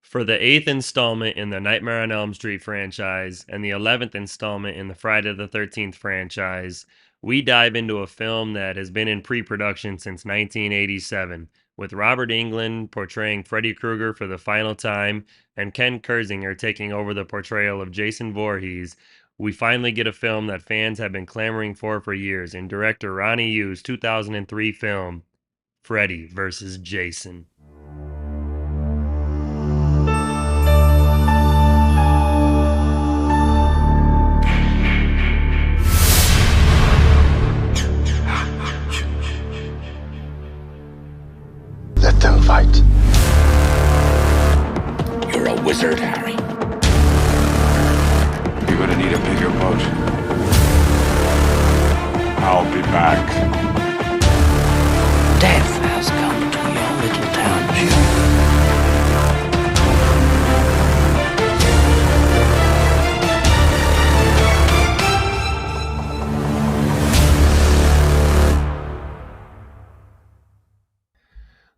For the eighth installment in the Nightmare on Elm Street franchise and the 11th installment in the Friday the 13th franchise, we dive into a film that has been in pre production since 1987, with Robert Englund portraying Freddy Krueger for the final time and Ken Kersinger taking over the portrayal of Jason Voorhees. We finally get a film that fans have been clamoring for years in director Ronnie Yu's 2003 film, Freddy vs. Jason. Let them fight. You're a wizard, Harry. You're gonna need a bigger boat. I'll be back. Death has come to your little township.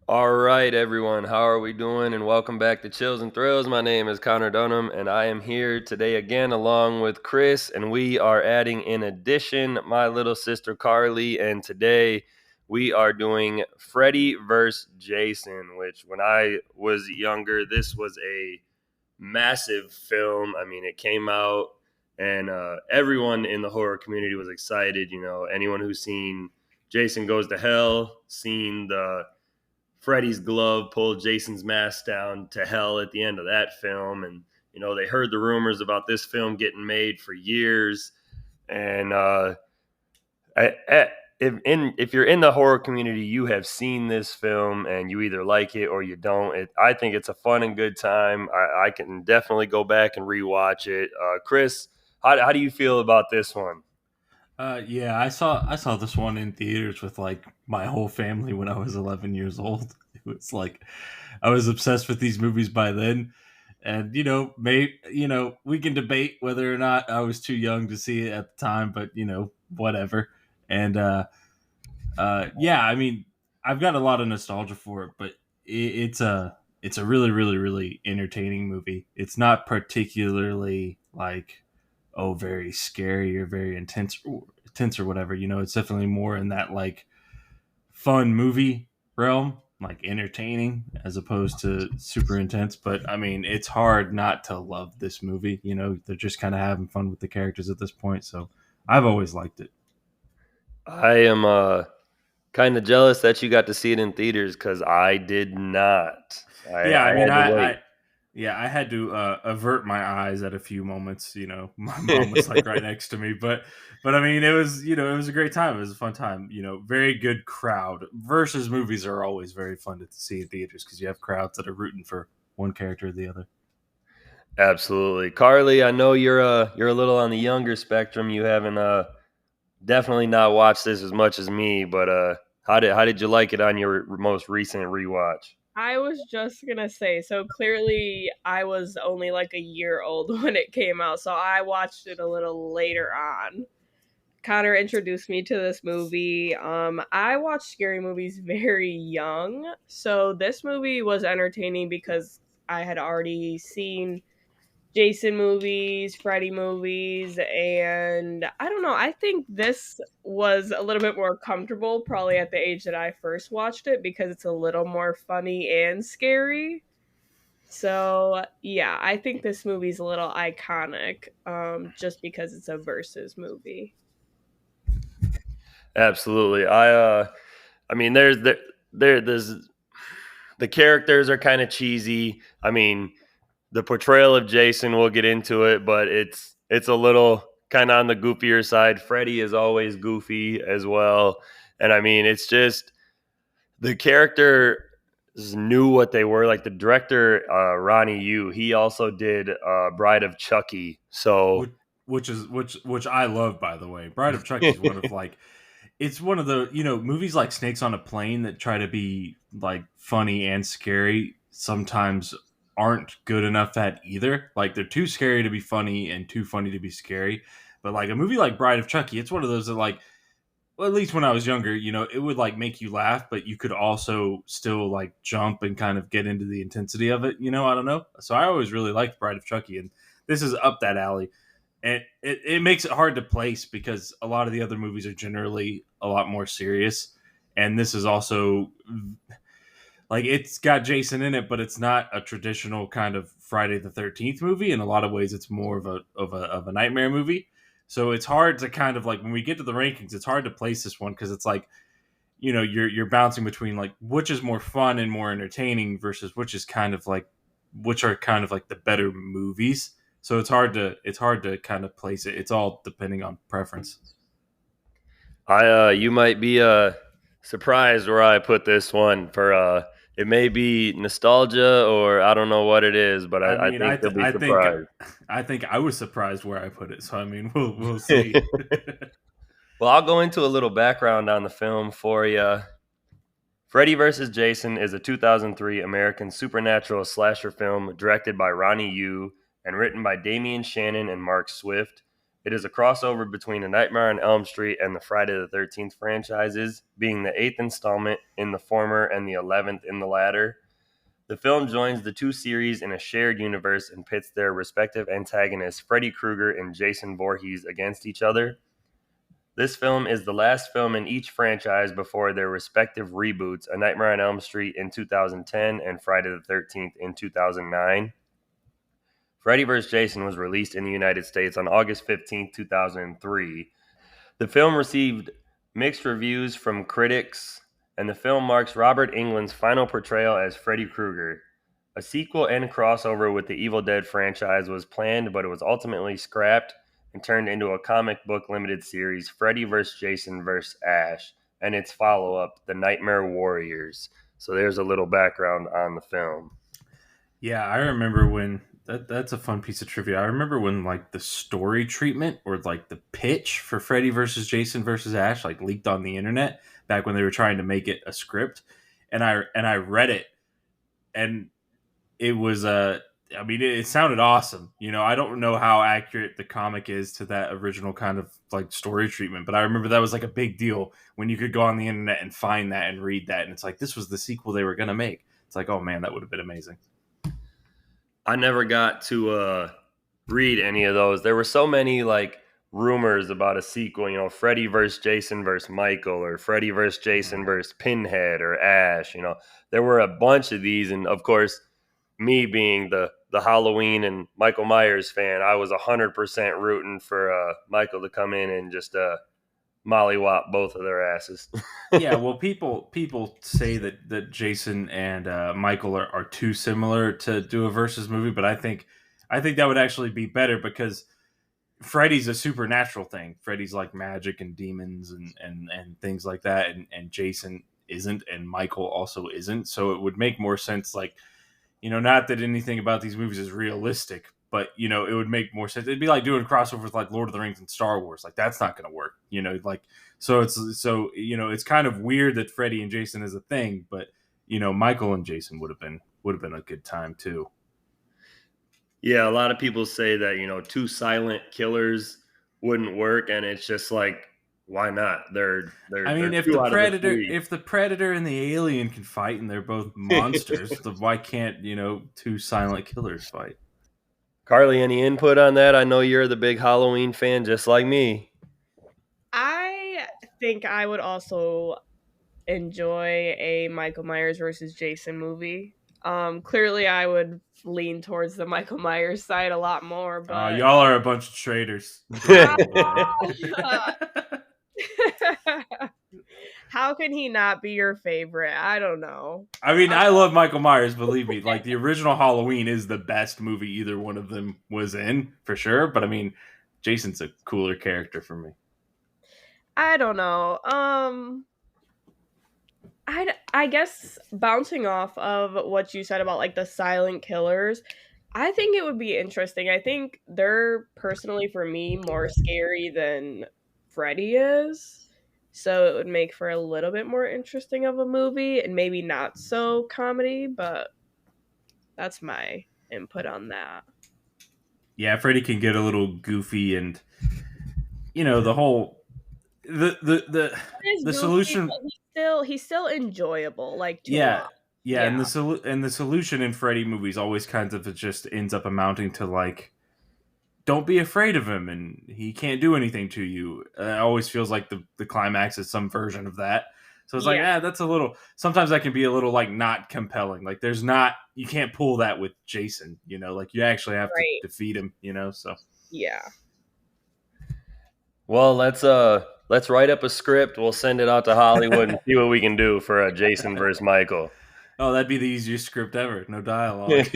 All right, everyone, how are we doing? And welcome back to Chills and Thrills. My name is Connor Dunham, and I am here today again along with Chris, and we are adding in addition my little sister Karlee, and today we are doing Freddy vs. Jason, which when I was younger, this was a massive film. I mean, it came out, and everyone in the horror community was excited. You know, anyone who's seen Jason Goes to Hell, seen the Freddy's glove pulled Jason's mask down to hell at the end of that film. And, you know, they heard the rumors about this film getting made for years. And if you're in the horror community, you have seen this film and you either like it or you don't. I think it's a fun and good time. I can definitely go back and rewatch it. Chris, how do you feel about this one? Yeah, I saw this one in theaters with like my whole family when I was 11 years old. It was like I was obsessed with these movies by then, and we can debate whether or not I was too young to see it at the time, but whatever. And yeah, I mean, I've got a lot of nostalgia for it, but it's a really really really entertaining movie. It's not particularly like very scary or very intense or whatever. It's definitely more in that like fun movie realm, like entertaining as opposed to super intense. But I mean, it's hard not to love this movie. They're just kind of having fun with the characters at this point. So I've always liked it. I am kind of jealous that you got to see it in theaters because I did not. Yeah, I I mean, had to wait. I had to avert my eyes at a few moments. My mom was like right next to me, but I mean, it was a great time. It was a fun time. Very good crowd. Versus movies are always very fun to see in theaters because you have crowds that are rooting for one character or the other. Absolutely, Karlee. I know you're a little on the younger spectrum. You haven't definitely not watched this as much as me, but how did you like it on your most recent rewatch? I was just gonna say, so clearly I was only like a year old when it came out, so I watched it a little later on. Connor introduced me to this movie. I watched scary movies very young, so this movie was entertaining because I had already seen Jason movies, Freddy movies, and I don't know. I think this was a little bit more comfortable, probably at the age that I first watched it, because it's a little more funny and scary. So yeah, I think this movie's a little iconic, just because it's a versus movie. Absolutely. I mean, there's the characters are kind of cheesy. I mean, the portrayal of Jason, we'll get into it, but it's a little kind of on the goofier side. Freddy is always goofy as well, and I mean, it's just the characters knew what they were. Like the director, Ronnie Yu, he also did Bride of Chucky. So Which I love, by the way. Bride of Chucky is one of like it's one of the movies like Snakes on a Plane that try to be like funny and scary sometimes aren't good enough at either. Like they're too scary to be funny and too funny to be scary. But like a movie like Bride of Chucky, it's one of those that like well, at least when I was younger, it would like make you laugh, but you could also still like jump and kind of get into the intensity of it. I don't know. So I always really liked Bride of Chucky, and this is up that alley. And it makes it hard to place because a lot of the other movies are generally a lot more serious, and this is also like it's got Jason in it, but it's not a traditional kind of Friday the 13th movie. In a lot of ways, it's more of a nightmare movie. So it's hard to kind of like when we get to the rankings, it's hard to place this one because it's like you're bouncing between like which is more fun and more entertaining versus which are kind of like the better movies. So it's hard to kind of place it. It's all depending on preference. You might be surprised where I put this one for it may be nostalgia or I don't know what it is, but I I mean, think you'll be I think surprised. I think I was surprised where I put it. So I mean, we'll see. Well, I'll go into a little background on the film for you. Freddy vs. Jason is a 2003 American supernatural slasher film directed by Ronnie Yu and written by Damian Shannon and Mark Swift. It is a crossover between A Nightmare on Elm Street and the Friday the 13th franchises, being the 8th installment in the former and the 11th in the latter. The film joins the two series in a shared universe and pits their respective antagonists, Freddy Krueger and Jason Voorhees, against each other. This film is the last film in each franchise before their respective reboots, A Nightmare on Elm Street in 2010 and Friday the 13th in 2009. Freddy vs. Jason was released in the United States on August 15, 2003. The film received mixed reviews from critics, and the film marks Robert Englund's final portrayal as Freddy Krueger. A sequel and crossover with the Evil Dead franchise was planned, but it was ultimately scrapped and turned into a comic book limited series, Freddy vs. Jason vs. Ash, and its follow-up, The Nightmare Warriors. So there's a little background on the film. Yeah, I remember when that's a fun piece of trivia. I remember when like the story treatment or like the pitch for Freddy versus Jason versus Ash like leaked on the internet back when they were trying to make it a script, and I read it, and it was I mean, it sounded awesome. I don't know how accurate the comic is to that original kind of like story treatment, but I remember that was like a big deal when you could go on the internet and find that and read that, and it's like this was the sequel they were gonna make. It's like, oh man, that would have been amazing. I never got to read any of those. There were so many like rumors about a sequel, Freddy versus Jason versus Michael, or Freddy versus Jason versus Pinhead or Ash. There were a bunch of these, and of course, me being the Halloween and Michael Myers fan, I was 100% rooting for Michael to come in and just mollywop both of their asses. Yeah, well, people say that Jason and Michael are too similar to do a versus movie, but I think that would actually be better because Freddy's a supernatural thing. Freddy's like magic and demons and things like that, and Jason isn't, and Michael also isn't. So it would make more sense. Like, not that anything about these movies is realistic, but it would make more sense. It'd be like doing a crossover with like Lord of the Rings and Star Wars. Like that's not going to work. Like it's kind of weird that Freddy and Jason is a thing, but Michael and Jason would have been a good time too. Yeah, a lot of people say that, two silent killers wouldn't work, and it's just like, why not? I mean, they're if two the out of the predator, three. if the predator and the alien can fight, and they're both monsters, then why can't two silent killers fight? Karlee, any input on that? I know you're the big Halloween fan, just like me. I think I would also enjoy a Michael Myers versus Jason movie. Clearly, I would lean towards the Michael Myers side a lot more, but Y'all are a bunch of traitors. how can he not be your favorite? I don't know. I mean, I love Michael Myers. Believe me, like the original Halloween is the best movie either one of them was in for sure. But I mean, Jason's a cooler character for me. I don't know. I guess bouncing off of what you said about like the silent killers, I think it would be interesting. I think they're personally for me more scary than Freddy is. So it would make for a little bit more interesting of a movie and maybe not so comedy, but that's my input on that. Yeah, Freddy can get a little goofy, and the whole He's the goofy, solution. but he's still enjoyable, like, to Yeah, watch. yeah, and the solution in Freddy movies always kind of just ends up amounting to like, don't be afraid of him, and he can't do anything to you. It always feels like the climax is some version of that. So it's like, Yeah. that's a little. Sometimes that can be a little like not compelling. Like there's not, you can't pull that with Jason. Like you actually have to Right. defeat him. So Yeah. Well, let's write up a script. We'll send it out to Hollywood and see what we can do for a Jason versus Michael. oh, that'd be the easiest script ever. No dialogue.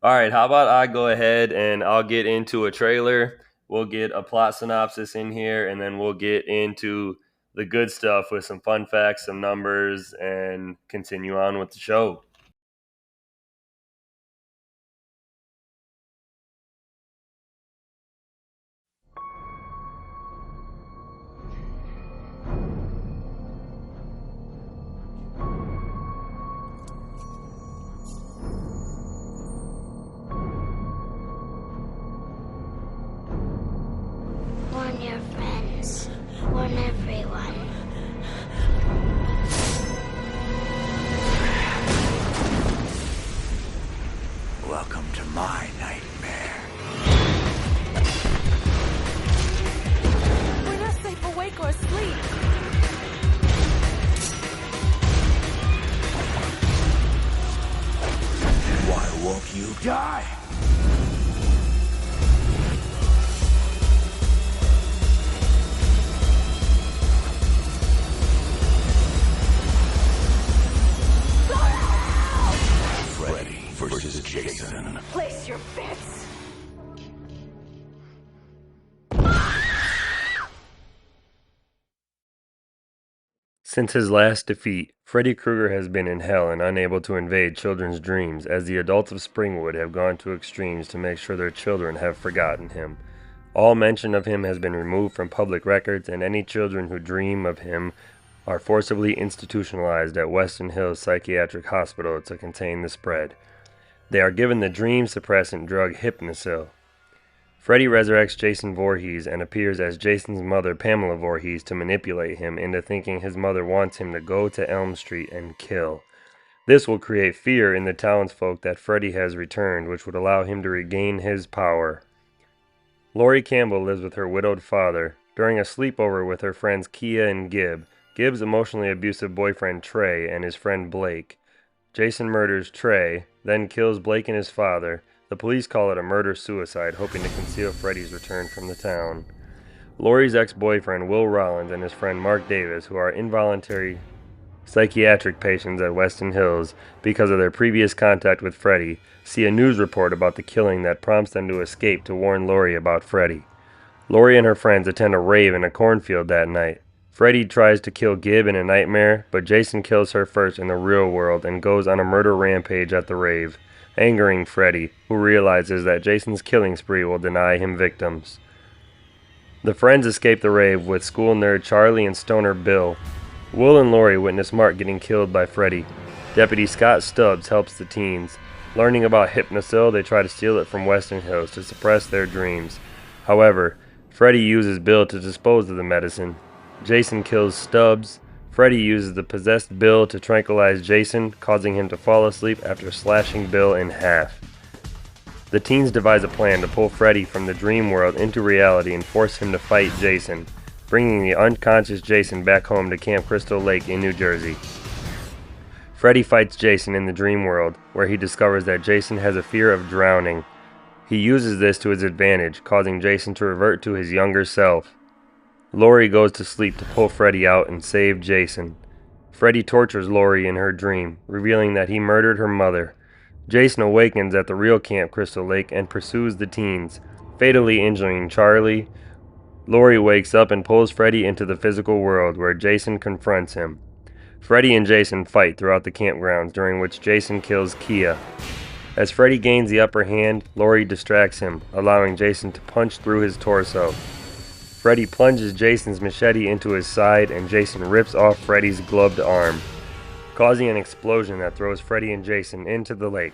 All right, how about I go ahead and I'll get into a trailer. We'll get a plot synopsis in here, and then we'll get into the good stuff with some fun facts, some numbers, and continue on with the show. Warn your friends. Warn everyone. Welcome to my nightmare. We're not safe awake or asleep. Why won't you die? Freddy versus Jason. Place your bets. Since his last defeat, Freddy Krueger has been in hell and unable to invade children's dreams, as the adults of Springwood have gone to extremes to make sure their children have forgotten him. All mention of him has been removed from public records, and any children who dream of him are forcibly institutionalized at Weston Hills Psychiatric Hospital to contain the spread. They are given the dream suppressant drug Hypnosil. Freddy resurrects Jason Voorhees and appears as Jason's mother, Pamela Voorhees, to manipulate him into thinking his mother wants him to go to Elm Street and kill. This will create fear in the townsfolk that Freddy has returned, which would allow him to regain his power. Laurie Campbell lives with her widowed father. During a sleepover with her friends Kia and Gibbs' emotionally abusive boyfriend Trey, and his friend Blake, Jason murders Trey, then kills Blake and his father. The police call it a murder-suicide, hoping to conceal Freddy's return from the town. Laurie's ex-boyfriend Will Rollins and his friend Mark Davis, who are involuntary psychiatric patients at Weston Hills because of their previous contact with Freddy, see a news report about the killing that prompts them to escape to warn Laurie about Freddy. Laurie and her friends attend a rave in a cornfield that night. Freddy tries to kill Gib in a nightmare, but Jason kills her first in the real world and goes on a murder rampage at the rave, angering Freddy, who realizes that Jason's killing spree will deny him victims. The friends escape the rave with school nerd Charlie and stoner Bill. Will and Laurie witness Mark getting killed by Freddy. Deputy Scott Stubbs helps the teens. Learning about Hypnosil, they try to steal it from Weston Hills to suppress their dreams. However, Freddy uses Bill to dispose of the medicine. Jason kills Stubbs. Freddy uses the possessed Bill to tranquilize Jason, causing him to fall asleep after slashing Bill in half. The teens devise a plan to pull Freddy from the dream world into reality and force him to fight Jason, bringing the unconscious Jason back home to Camp Crystal Lake in New Jersey. Freddy fights Jason in the dream world, where he discovers that Jason has a fear of drowning. He uses this to his advantage, causing Jason to revert to his younger self. Laurie goes to sleep to pull Freddy out and save Jason. Freddy tortures Laurie in her dream, revealing that he murdered her mother. Jason awakens at the real Camp Crystal Lake and pursues the teens, fatally injuring Charlie. Laurie wakes up and pulls Freddy into the physical world, where Jason confronts him. Freddy and Jason fight throughout the campgrounds, during which Jason kills Kia. As Freddy gains the upper hand, Laurie distracts him, allowing Jason to punch through his torso. Freddy plunges Jason's machete into his side, and Jason rips off Freddy's gloved arm, causing an explosion that throws Freddy and Jason into the lake.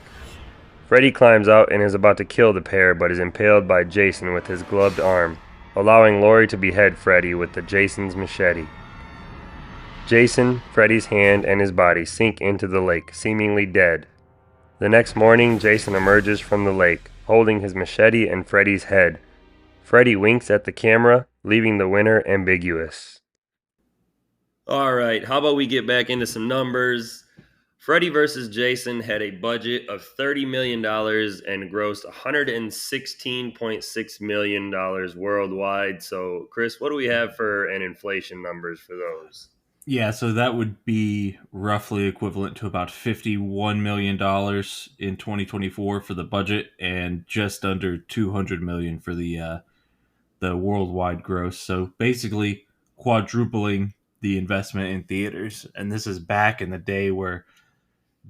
Freddy climbs out and is about to kill the pair, but is impaled by Jason with his gloved arm. allowing Laurie to behead Freddy with the Jason's machete. Jason, Freddy's hand, and his body sink into the lake, seemingly dead. The next morning, Jason emerges from the lake, holding his machete and Freddy's head. Freddy winks at the camera, leaving the winner ambiguous. All right, how about we get back into some numbers? Freddy vs. Jason had a budget of $30 million and grossed $116.6 million worldwide. So, Chris, what do we have for an inflation numbers for those? Yeah, so that would be roughly equivalent to about $51 million in 2024 for the budget, and just under $200 million for the worldwide gross. So basically quadrupling the investment in theaters. And this is back in the day where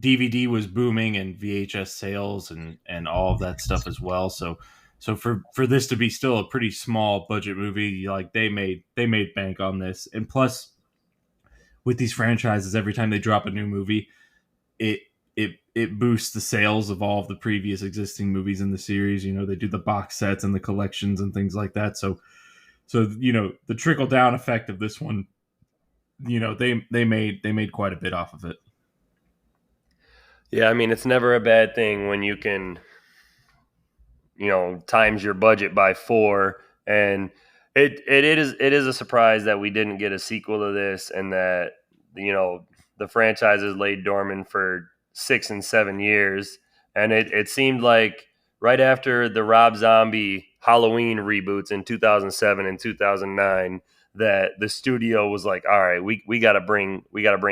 DVD was booming and VHS sales and all of that stuff as well. So for this to be still a pretty small budget movie, like they made bank on this. And plus, with these franchises, every time they drop a new movie, it it boosts the sales of all of the previous existing movies in the series. You know, they do the box sets and the collections and things like that. So you know, the trickle down effect of this one, you know, they made quite a bit off of it. Yeah, I mean, it's never a bad thing when you can, times your budget by 4. And it is a surprise that we didn't get a sequel to this, and that, the franchise is laid dormant for 6 and 7 years. And it seemed like right after the Rob Zombie Halloween reboots in 2007 and 2009, that the studio was like, all right, we got to bring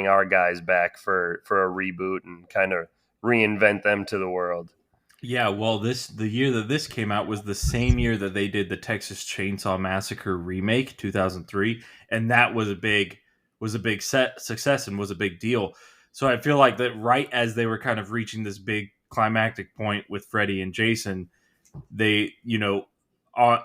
our guys back for a reboot and kind of reinvent them to the world. Yeah, well, the year that this came out was the same year that they did the Texas Chainsaw Massacre remake, 2003, and that was a big success and was a big deal. So I feel like that right as they were kind of reaching this big climactic point with Freddy and Jason, they,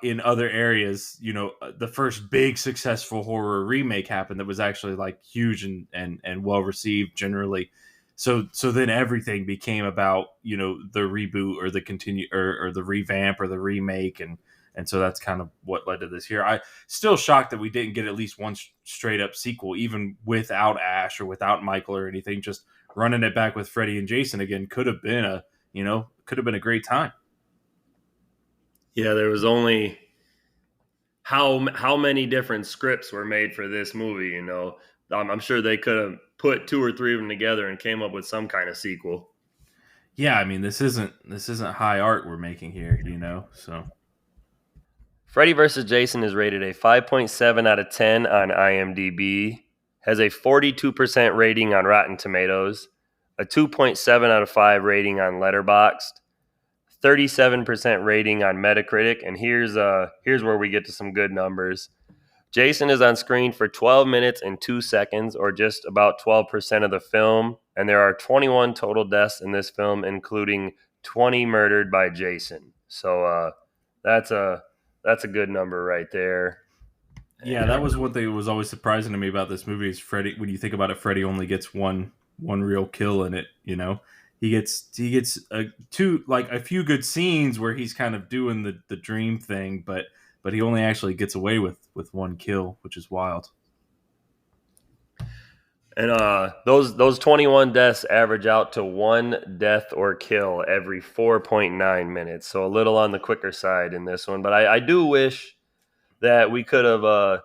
in other areas, the first big successful horror remake happened that was actually like huge and well received generally. So then everything became about, the reboot or the continue or the revamp or the remake, and so that's kind of what led to this here. I still shocked that we didn't get at least one straight up sequel, even without Ash or without Michael or anything. Just running it back with Freddy and Jason again could have been a great time. Yeah, there was only how many different scripts were made for this movie. I'm sure they could have put 2 or 3 of them together and came up with some kind of sequel. Yeah, I mean, this isn't high art we're making here, so. Freddy vs. Jason is rated a 5.7 out of 10 on IMDb, has a 42% rating on Rotten Tomatoes, a 2.7 out of 5 rating on Letterboxd, 37% rating on Metacritic, and here's where we get to some good numbers. Jason is on screen for 12 minutes and 2 seconds, or just about 12% of the film, and there are 21 total deaths in this film, including 20 murdered by Jason. So that's a good number right there. Yeah, that was one thing that was always surprising to me about this movie is Freddy. When you think about it, Freddy only gets one real kill in it. He gets a few good scenes where he's kind of doing the dream thing, but he only actually gets away with one kill, which is wild. And those 21 deaths average out to 1 death or kill every 4.9 minutes, so a little on the quicker side in this one. But I do wish that we could have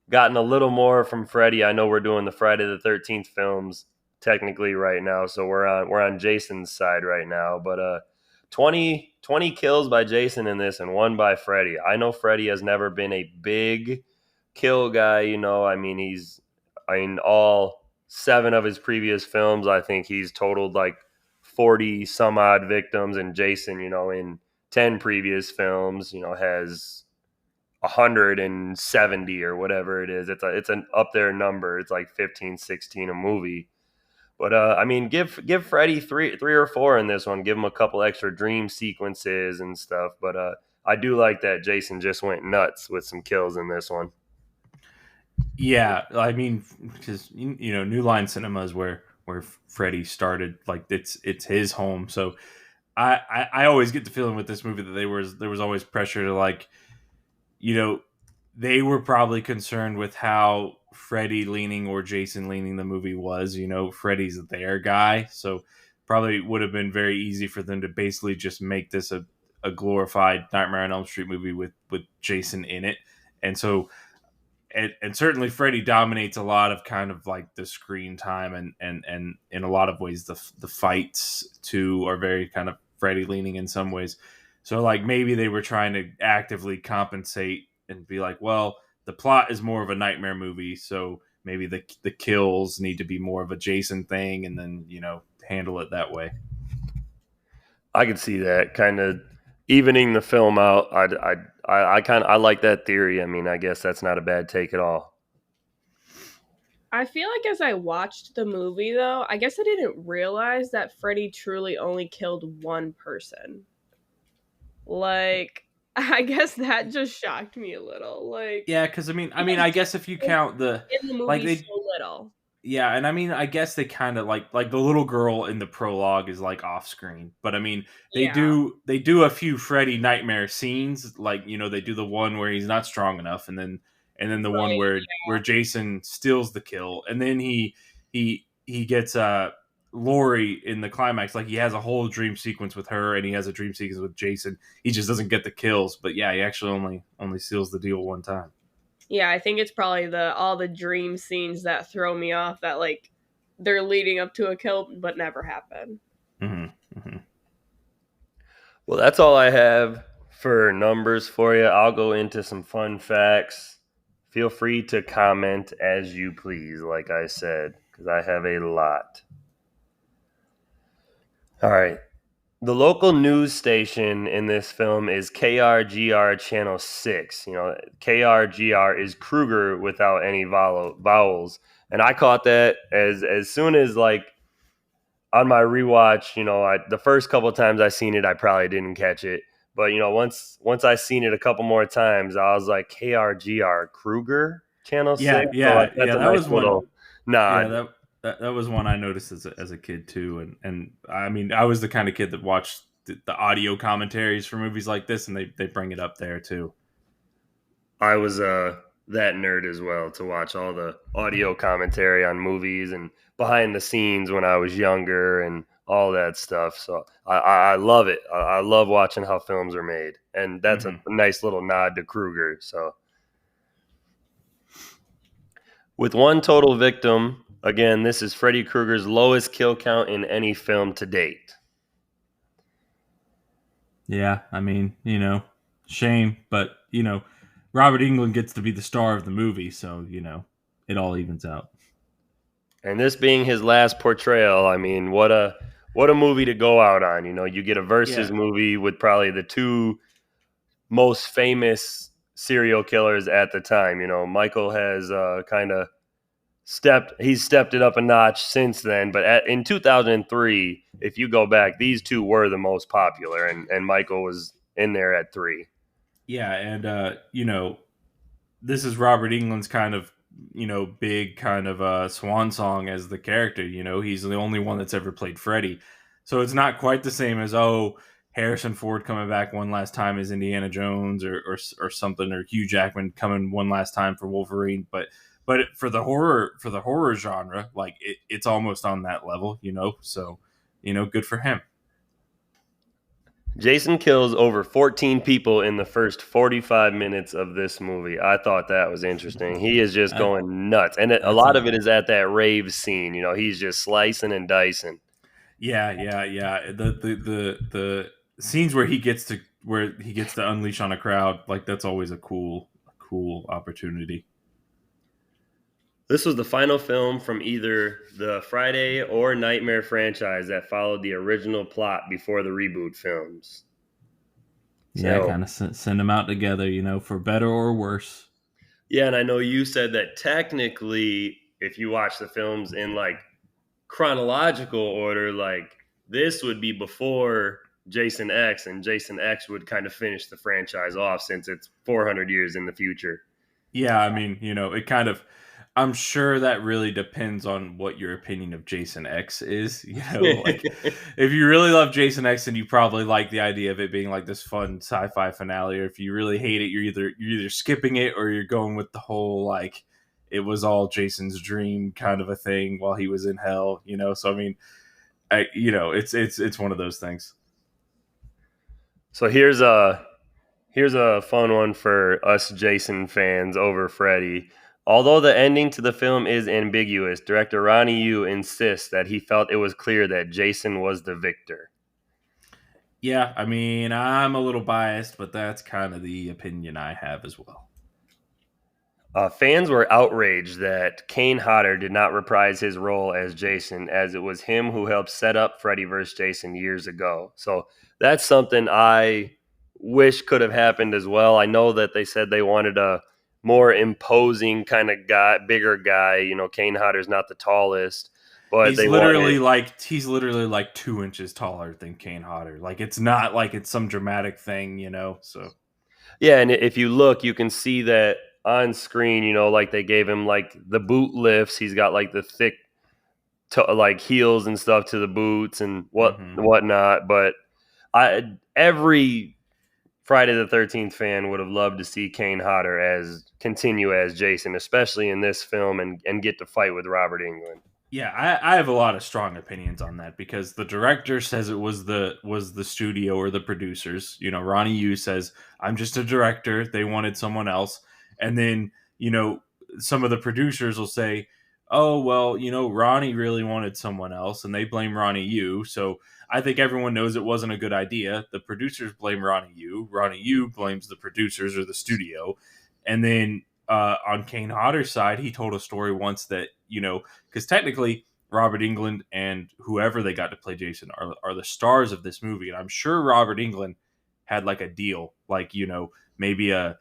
gotten a little more from Freddy. I know we're doing the Friday the 13th films technically right now, so we're on Jason's side right now. But 20 kills by Jason in this and 1 by Freddy. I know Freddy has never been a big kill guy. I mean, in all 7 of his previous films, I think he's totaled like 40 some odd victims, and Jason, in 10 previous films, has 170 or whatever it is. It's an up there number. It's like 15, 16 a movie. But I mean, give Freddy three or 4 in this one. Give him a couple extra dream sequences and stuff. But I do like that Jason just went nuts with some kills in this one. Yeah, I mean, because New Line Cinema is where Freddy started. Like it's his home. So I always get the feeling with this movie that there was always pressure to, like, they were probably concerned with how Freddy leaning or Jason leaning the movie was. Freddy's their guy, so probably would have been very easy for them to basically just make this a glorified Nightmare on Elm Street movie with Jason in it. And so and certainly Freddy dominates a lot of kind of like the screen time, and in a lot of ways the fights too are very kind of Freddy leaning in some ways. So like maybe they were trying to actively compensate and be like, well, the plot is more of a nightmare movie, so maybe the kills need to be more of a Jason thing, and then handle it that way. I could see that kind of evening the film out. I like that theory. I mean, I guess that's not a bad take at all. I feel like as I watched the movie, though, I guess I didn't realize that Freddy truly only killed one person. Like, I guess that just shocked me a little. Like, Yeah, because I guess if you count the in the like movie they so little. Yeah, and I guess they kind of like the little girl in the prologue is like off screen, but they Yeah. do a few Freddy nightmare scenes, like they do the one where he's not strong enough, and then the one Right. where Jason steals the kill, and then he gets Lori in the climax, like he has a whole dream sequence with her, and he has a dream sequence with Jason. He just doesn't get the kills, but yeah, he actually only seals the deal one time. Yeah, I think it's probably all the dream scenes that throw me off, that like they're leading up to a kill but never happen. Mm-hmm. Mm-hmm. Well, that's all I have for numbers for you. I'll go into some fun facts. Feel free to comment as you please, like I said, because I have a lot. All right. The local news station in this film is KRGR Channel 6. KRGR is Krueger without any vowels. And I caught that as soon as, like, on my rewatch, the first couple of times I seen it, I probably didn't catch it. But, once I seen it a couple more times, I was like, KRGR Krueger Channel 6? Yeah, So, yeah, like, that's yeah. a That nice was one. little nod. Yeah, that was one I noticed as a kid too, and I mean I was the kind of kid that watched the audio commentaries for movies like this, and they bring it up there too. I was that nerd as well, to watch all the audio commentary on movies and behind the scenes when I was younger and all that stuff. So I love it. I love watching how films are made, and that's a Mm-hmm. nice little nod to Krueger. So with one total victim, again, this is Freddy Krueger's lowest kill count in any film to date. Yeah, I mean shame, but Robert Englund gets to be the star of the movie, so it all evens out. And this being his last portrayal, I mean, what a movie to go out on. You get a versus Yeah, movie with probably the two most famous serial killers at the time. Michael has kind of stepped it up a notch since then. But in 2003, if you go back, these two were the most popular, and Michael was in there at 3. yeah, and this is Robert Englund's kind of big kind of swan song as the character. He's the only one that's ever played Freddy, so it's not quite the same as Harrison Ford coming back one last time as Indiana Jones, or something, or Hugh Jackman coming one last time for Wolverine. But for the horror genre, like it's almost on that level. So good for him. Jason kills over 14 people in the first 45 minutes of this movie. I thought that was interesting. He is just going nuts. And a lot of it is at that rave scene. He's just slicing and dicing. Yeah. The scenes where he gets to unleash on a crowd, like that's always a cool opportunity. This was the final film from either the Friday or Nightmare franchise that followed the original plot before the reboot films. Yeah, So, kind of send them out together, for better or worse. yeah, and I know you said that technically, if you watch the films in like chronological order, like this would be before Jason X, and Jason X would kind of finish the franchise off since it's 400 years in the future. Yeah, I mean, it kind of I'm sure that really depends on what your opinion of Jason X is. You know, like if you really love Jason X, then you probably like the idea of it being like this fun sci-fi finale. Or if you really hate it, you're either skipping it or you're going with the whole like it was all Jason's dream kind of a thing while he was in hell. You know, so I mean, it's one of those things. So here's a fun one for us Jason fans over Freddy. Although the ending to the film is ambiguous, director Ronnie Yu insists that he felt it was clear that Jason was the victor. Yeah, I mean, I'm a little biased, but that's kind of the opinion I have as well. Fans were outraged that Kane Hodder did not reprise his role as Jason, as it was him who helped set up Freddy vs. Jason years ago. So that's something I wish could have happened as well. I know that they said they wanted a more imposing kind of guy, bigger guy. You know, Kane Hodder's not the tallest, but He's they literally wanted. like he's literally like 2 inches taller than Kane Hodder. Like it's not like it's some dramatic thing, you know. So Yeah, and if you look, you can see that on screen. You know, like they gave him like the boot lifts. He's got like the thick like heels and stuff to the boots and whatnot. But every Friday the 13th fan would have loved to see Kane Hodder as continue as Jason, especially in this film, and get to fight with Robert Englund. yeah, I have a lot of strong opinions on that because the director says it was the studio or the producers. You know, Ronnie Yu says I'm just a director. They wanted someone else, and then some of the producers will say, "Oh well, Ronnie really wanted someone else," and they blame Ronnie Yu. So I think everyone knows it wasn't a good idea. The producers blame Ronnie Yu. Ronnie Yu blames the producers or the studio, and then on Kane Hodder's side, he told a story once that because technically Robert Englund and whoever they got to play Jason are the stars of this movie, and I'm sure Robert Englund had like a deal, like maybe a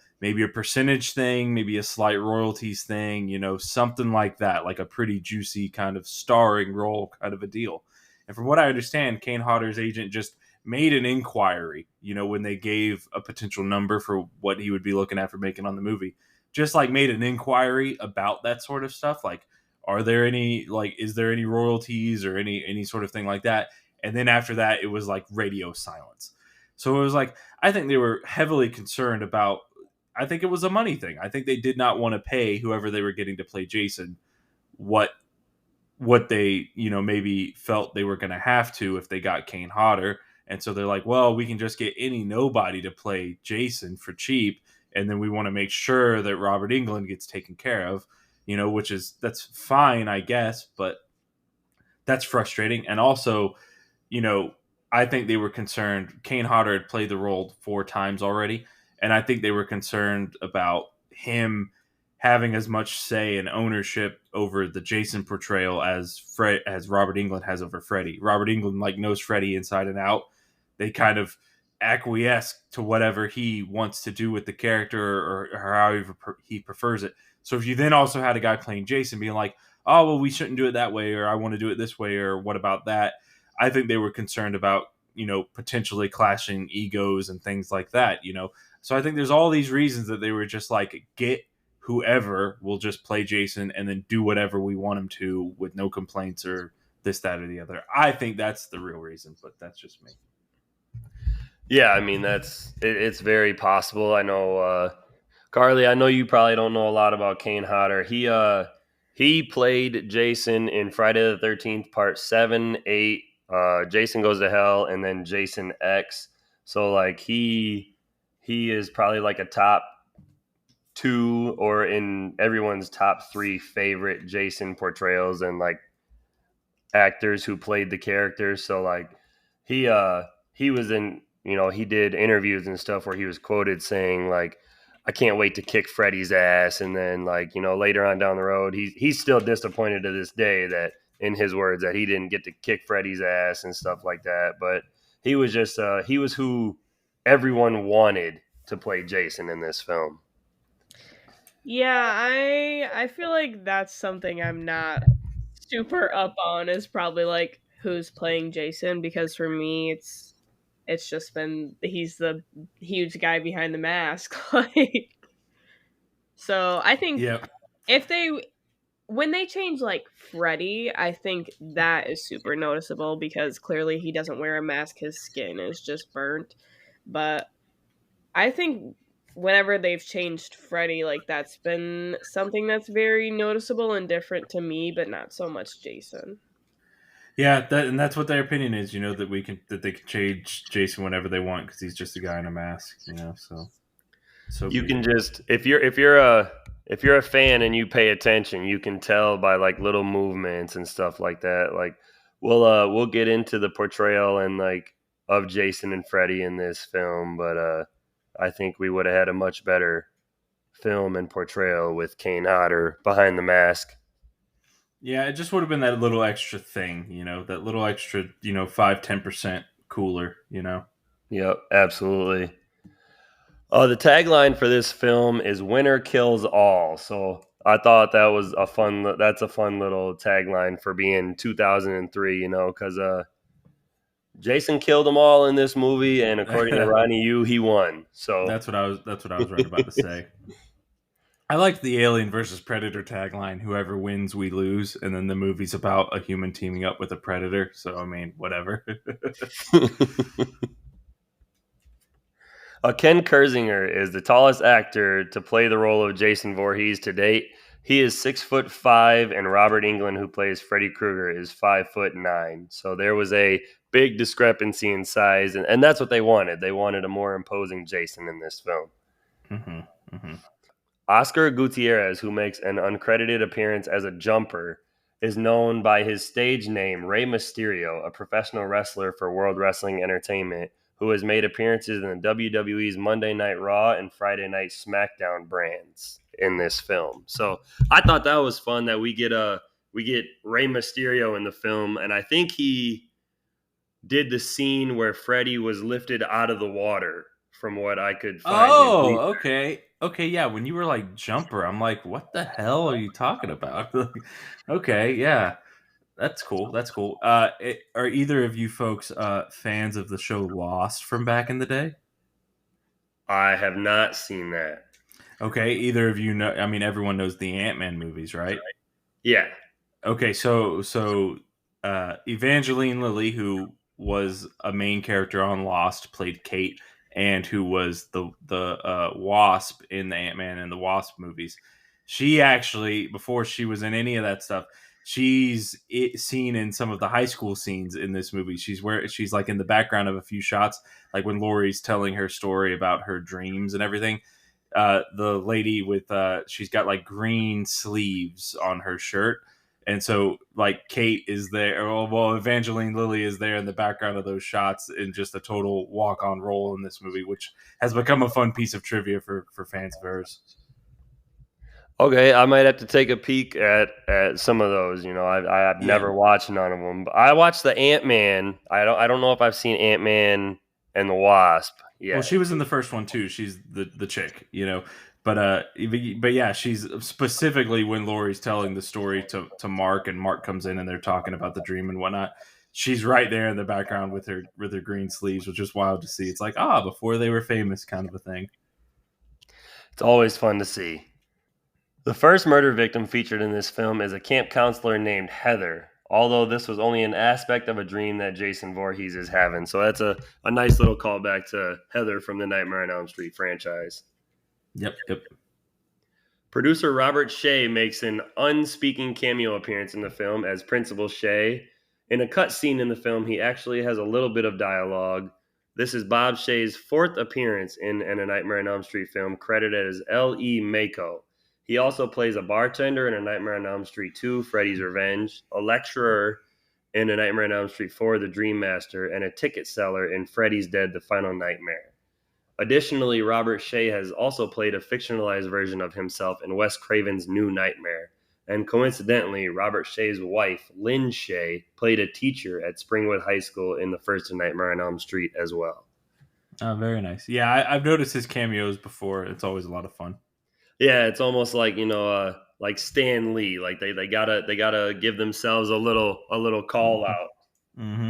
percentage thing, maybe a slight royalties thing, something like that, like a pretty juicy kind of starring role kind of a deal. And from what I understand, Kane Hodder's agent just made an inquiry, when they gave a potential number for what he would be looking at for making on the movie, just like made an inquiry about that sort of stuff, like is there any royalties or any sort of thing like that. And then after that it was like radio silence. So it was like, I think they were heavily concerned about, I think it was a money thing. I think they did not want to pay whoever they were getting to play Jason what they maybe felt they were going to have to if they got Kane Hodder. And so they're like, well, we can just get any nobody to play Jason for cheap, and then we want to make sure that Robert Englund gets taken care of, that's fine, I guess, but that's frustrating. And also, I think they were concerned. Kane Hodder had played the role 4 times already, and I think they were concerned about him having as much say and ownership over the Jason portrayal as Robert Englund has over Freddy. Robert Englund knows Freddy inside and out. They kind of acquiesce to whatever he wants to do with the character or however he prefers it. So if you then also had a guy playing Jason being like, oh, well, we shouldn't do it that way, or I want to do it this way, or what about that? I think they were concerned about, potentially clashing egos and things like that, So I think there's all these reasons that they were just like, get whoever will just play Jason and then do whatever we want him to with no complaints or this, that, or the other. I think that's the real reason, but that's just me. Yeah, I mean, it's very possible. I know, Karlee, I know you probably don't know a lot about Kane Hodder. He played Jason in Friday the 13th, part 7, 8, Jason Goes to Hell, and then Jason X. So, like, he is probably like a top 2 or in everyone's top 3 favorite Jason portrayals and, like, actors who played the characters. So, like, he was in, he did interviews and stuff where he was quoted saying, like, I can't wait to kick Freddy's ass. And then, like, later on down the road, he's still disappointed to this day that, in his words, that he didn't get to kick Freddy's ass and stuff like that. But he was just, he was who everyone wanted to play Jason in this film. Yeah, I feel like that's something I'm not super up on, is probably like who's playing Jason, because for me it's just been he's the huge guy behind the mask. Like, so I think Yeah. if they when they change like Freddy, I think that is super noticeable because clearly he doesn't wear a mask, his skin is just burnt. But I think whenever they've changed Freddy, like that's been something that's very noticeable and different to me, but not so much Jason. Yeah, and that's what their opinion is. That they can change Jason whenever they want because he's just a guy in a mask. So You be can it. just if you're a fan and you pay attention, you can tell by like little movements and stuff like that. Like we'll get into the portrayal and like of Jason and Freddy in this film, but I think we would have had a much better film and portrayal with Kane Hodder behind the mask. Yeah, it just would have been that little extra thing, that little extra, 5-10% cooler. Yep, absolutely. The tagline for this film is "Winner kills all." So I thought that was a fun. That's a fun little tagline for being 2003. Because Jason killed them all in this movie, and according to Ronnie Yu, he won. So That's what I was right about to say. I liked the Alien versus Predator tagline, "Whoever wins, we lose," and then the movie's about a human teaming up with a predator. So I mean, whatever. Ken Kersinger is the tallest actor to play the role of Jason Voorhees to date. He is 6'5", and Robert Englund, who plays Freddy Krueger, is 5'9". So there was a big discrepancy in size, and that's what they wanted. They wanted a more imposing Jason in this film. hmm hmm Oscar Gutierrez, who makes an uncredited appearance as a jumper, is known by his stage name Rey Mysterio, a professional wrestler for World Wrestling Entertainment, who has made appearances in the WWE's Monday Night Raw and Friday Night SmackDown brands in this film. So I thought that was fun that we get Rey Mysterio in the film, and I think he did the scene where Freddy was lifted out of the water, from what I could find. Oh, okay. Okay, yeah. When you were like jumper, I'm like, what the hell are you talking about? Okay, yeah. That's cool. That's cool. Are either of you folks fans of the show Lost from back in the day? I have not seen that. Okay, either of you know. I mean, everyone knows the Ant-Man movies, right? Yeah. Okay, so Evangeline Lilly, who was a main character on Lost, played Kate, and who was the Wasp in the Ant-Man and the Wasp movies. She actually, before she was in any of that stuff, seen in some of the high school scenes in this movie. She's like in the background of a few shots, like when Laurie's telling her story about her dreams and everything. The lady with she's got like green sleeves on her shirt, and so like Kate is there. Well, Evangeline Lilly is there in the background of those shots in just a total walk on role in this movie, which has become a fun piece of trivia for fans of hers. Okay, I might have to take a peek at some of those. I've Yeah. never watched none of them. But I watched the Ant-Man. I don't know if I've seen Ant-Man and the Wasp Well, yet. she was in the first one too. She's the chick, but yeah, she's specifically when Laurie's telling the story to Mark, and Mark comes in and they're talking about the dream and whatnot. She's right there in the background with her green sleeves, which is wild to see. It's like before they were famous, kind of a thing. It's always fun to see. The first murder victim featured in this film is a camp counselor named Heather, although this was only an aspect of a dream that Jason Voorhees is having. So that's a nice little callback to Heather from the Nightmare on Elm Street franchise. Yep. Producer Robert Shea makes an unspeaking cameo appearance in the film as Principal Shea. In a cut scene in the film, he actually has a little bit of dialogue. This is Bob Shea's fourth appearance in A Nightmare on Elm Street film, credited as L.E. Mako. He also plays a bartender in A Nightmare on Elm Street 2, Freddy's Revenge, a lecturer in A Nightmare on Elm Street 4, The Dream Master, and a ticket seller in Freddy's Dead, The Final Nightmare. Additionally, Robert Shea has also played a fictionalized version of himself in Wes Craven's New Nightmare. And coincidentally, Robert Shea's wife, Lynn Shea, played a teacher at Springwood High School in the first A Nightmare on Elm Street as well. Oh, very nice. Yeah, I've noticed his cameos before. It's always a lot of fun. Yeah, it's almost like like Stan Lee. Like they gotta give themselves a little call out. Mm-hmm.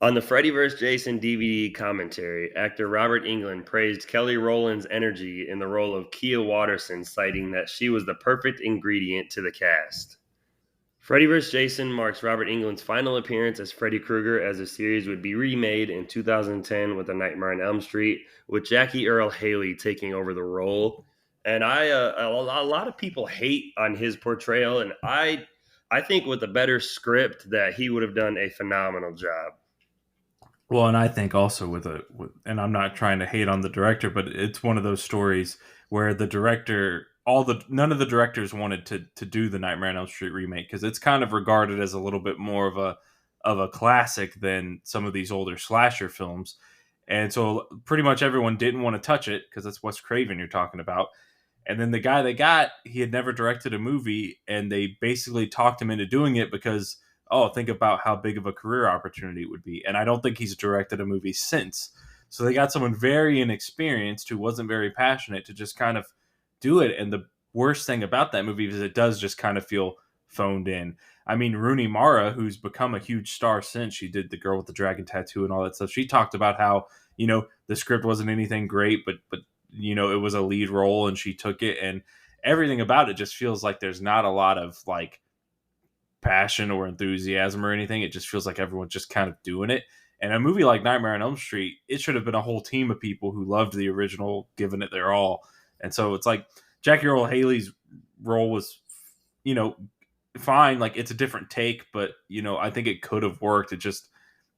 On the Freddy vs. Jason DVD commentary, actor Robert Englund praised Kelly Rowland's energy in the role of Kia Watterson, citing that she was the perfect ingredient to the cast. Freddy vs. Jason marks Robert Englund's final appearance as Freddy Krueger, as the series would be remade in 2010 with A Nightmare on Elm Street, with Jackie Earle Haley taking over the role. And a lot of people hate on his portrayal, and I think with a better script that he would have done a phenomenal job. Well, and I think also and I'm not trying to hate on the director, but it's one of those stories where the director, none of the directors wanted to do the Nightmare on Elm Street remake because it's kind of regarded as a little bit more of a classic than some of these older slasher films, and so pretty much everyone didn't want to touch it because that's Wes Craven you're talking about. And then the guy they got, he had never directed a movie, and they basically talked him into doing it because, oh, think about how big of a career opportunity it would be. And I don't think he's directed a movie since. So they got someone very inexperienced who wasn't very passionate to just kind of do it. And the worst thing about that movie is it does just kind of feel phoned in. I mean, Rooney Mara, who's become a huge star since she did The Girl with the Dragon Tattoo and all that stuff, she talked about how, the script wasn't anything great, but it was a lead role and she took it, and everything about it just feels like there's not a lot of like passion or enthusiasm or anything. It just feels like everyone's just kind of doing it. And a movie like Nightmare on Elm Street, it should have been a whole team of people who loved the original, giving it their all. And so it's like Jackie Earle Haley's role was, fine. Like it's a different take, but I think it could have worked. It just,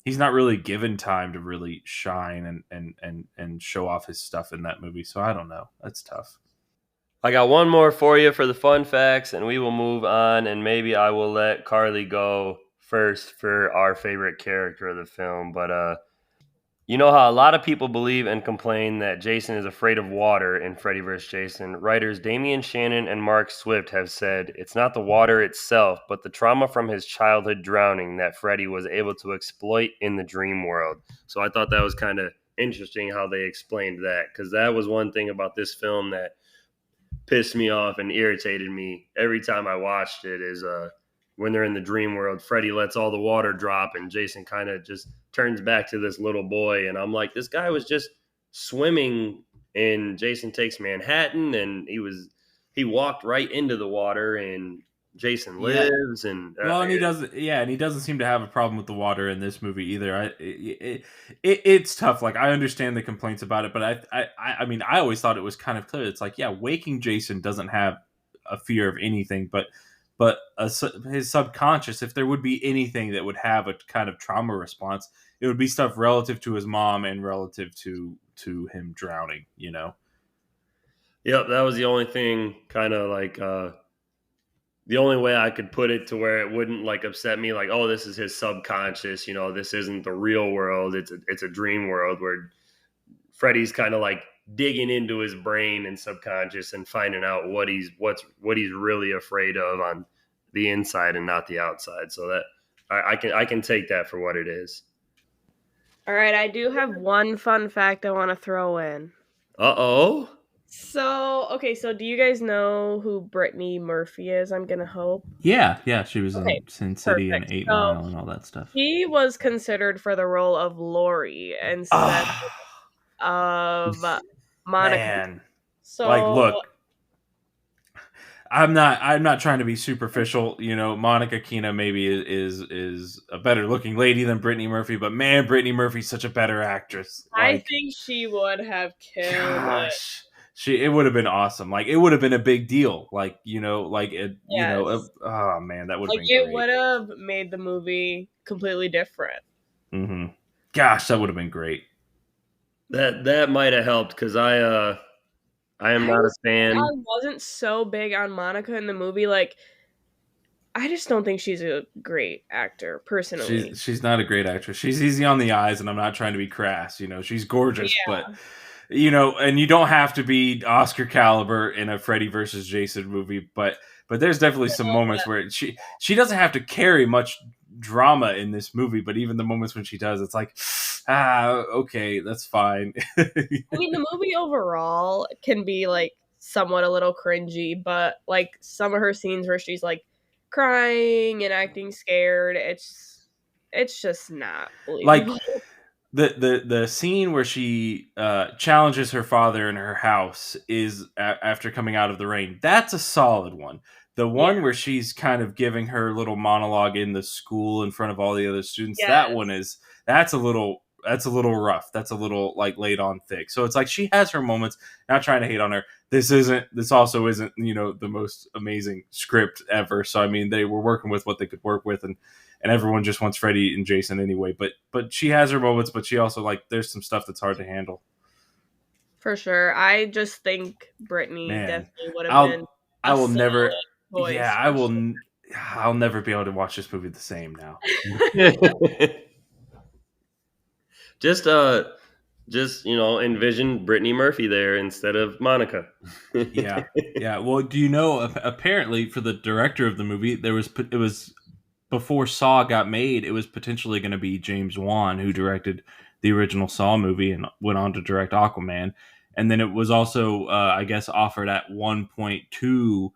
he's not really given time to really shine and show off his stuff in that movie. So I don't know. That's tough. I got one more for you for the fun facts, and we will move on, and maybe I will let Karlee go first for our favorite character of the film. But you know how a lot of people believe and complain that Jason is afraid of water in Freddy vs. Jason? Writers Damian Shannon and Mark Swift have said it's not the water itself, but the trauma from his childhood drowning that Freddy was able to exploit in the dream world. So I thought that was kind of interesting how they explained that, because that was one thing about this film that pissed me off and irritated me every time I watched it is when they're in the dream world, Freddy lets all the water drop and Jason kind of just turns back to this little boy. And I'm like, this guy was just swimming in Jason Takes Manhattan, and he walked right into the water, and Jason lives. Yeah. And and he doesn't. Yeah, and he doesn't seem to have a problem with the water in this movie either. It's tough. Like I understand the complaints about it, but I mean, I always thought it was kind of clear. It's like, yeah, waking Jason doesn't have a fear of anything, but his subconscious, if there would be anything that would have a kind of trauma response, it would be stuff relative to his mom and relative to him drowning. Yep, that was the only thing, kind of like the only way I could put it to where it wouldn't like upset me, like, oh, this is his subconscious, this isn't the real world. It's a dream world where Freddy's kind of like digging into his brain and subconscious and finding out what he's really afraid of on the inside and not the outside. So that I can take that for what it is. All right, I do have one fun fact I want to throw in. Uh-oh. So do you guys know who Brittany Murphy is? I'm gonna hope. Yeah, she was in Sin City and 8 Mile and all that stuff. He was considered for the role of Laurie instead of Monica. Man. So look, I'm not trying to be superficial. Monica Keena maybe is a better looking lady than Brittany Murphy, but man, Brittany Murphy's such a better actress. I think she would have killed it. It would have been awesome. Like it would have been a big deal. Oh man, that would have been great. It would have made the movie completely different. Mm-hmm. Gosh, that would have been great. That might have helped, because I am not a fan. I wasn't so big on Monica in the movie. Like, I just don't think she's a great actor, personally. She's not a great actress. She's easy on the eyes, and I'm not trying to be crass. She's gorgeous, but and you don't have to be Oscar caliber in a Freddy versus Jason movie, but there's definitely some moments where she doesn't have to carry much drama in this movie, but even the moments when she does, it's like, okay, that's fine. I mean, the movie overall can be like somewhat a little cringy, but like some of her scenes where she's like crying and acting scared, it's it's just not Like believable. the scene where she challenges her father in her house is after coming out of the rain. That's a solid one. The Yeah. one where she's kind of giving her little monologue in the school in front of all the other students. That Yes. one is that's a little rough. That's a little like laid on thick. So it's like she has her moments. Not trying to hate on her. This also isn't the most amazing script ever. So I mean they were working with what they could work with, and everyone just wants Freddy and Jason anyway. But she has her moments, but she also like there's some stuff that's hard to handle. For sure. I just think Brittany Man, definitely would have been I a will never. solid Yeah, choice for sure. I'll never be able to watch this movie the same now. just envision Brittany Murphy there instead of Monica. Yeah, yeah. Well, do you know? Apparently, for the director of the movie, it was before Saw got made. It was potentially going to be James Wan, who directed the original Saw movie and went on to direct Aquaman. And then it was also, I guess, offered at 1.2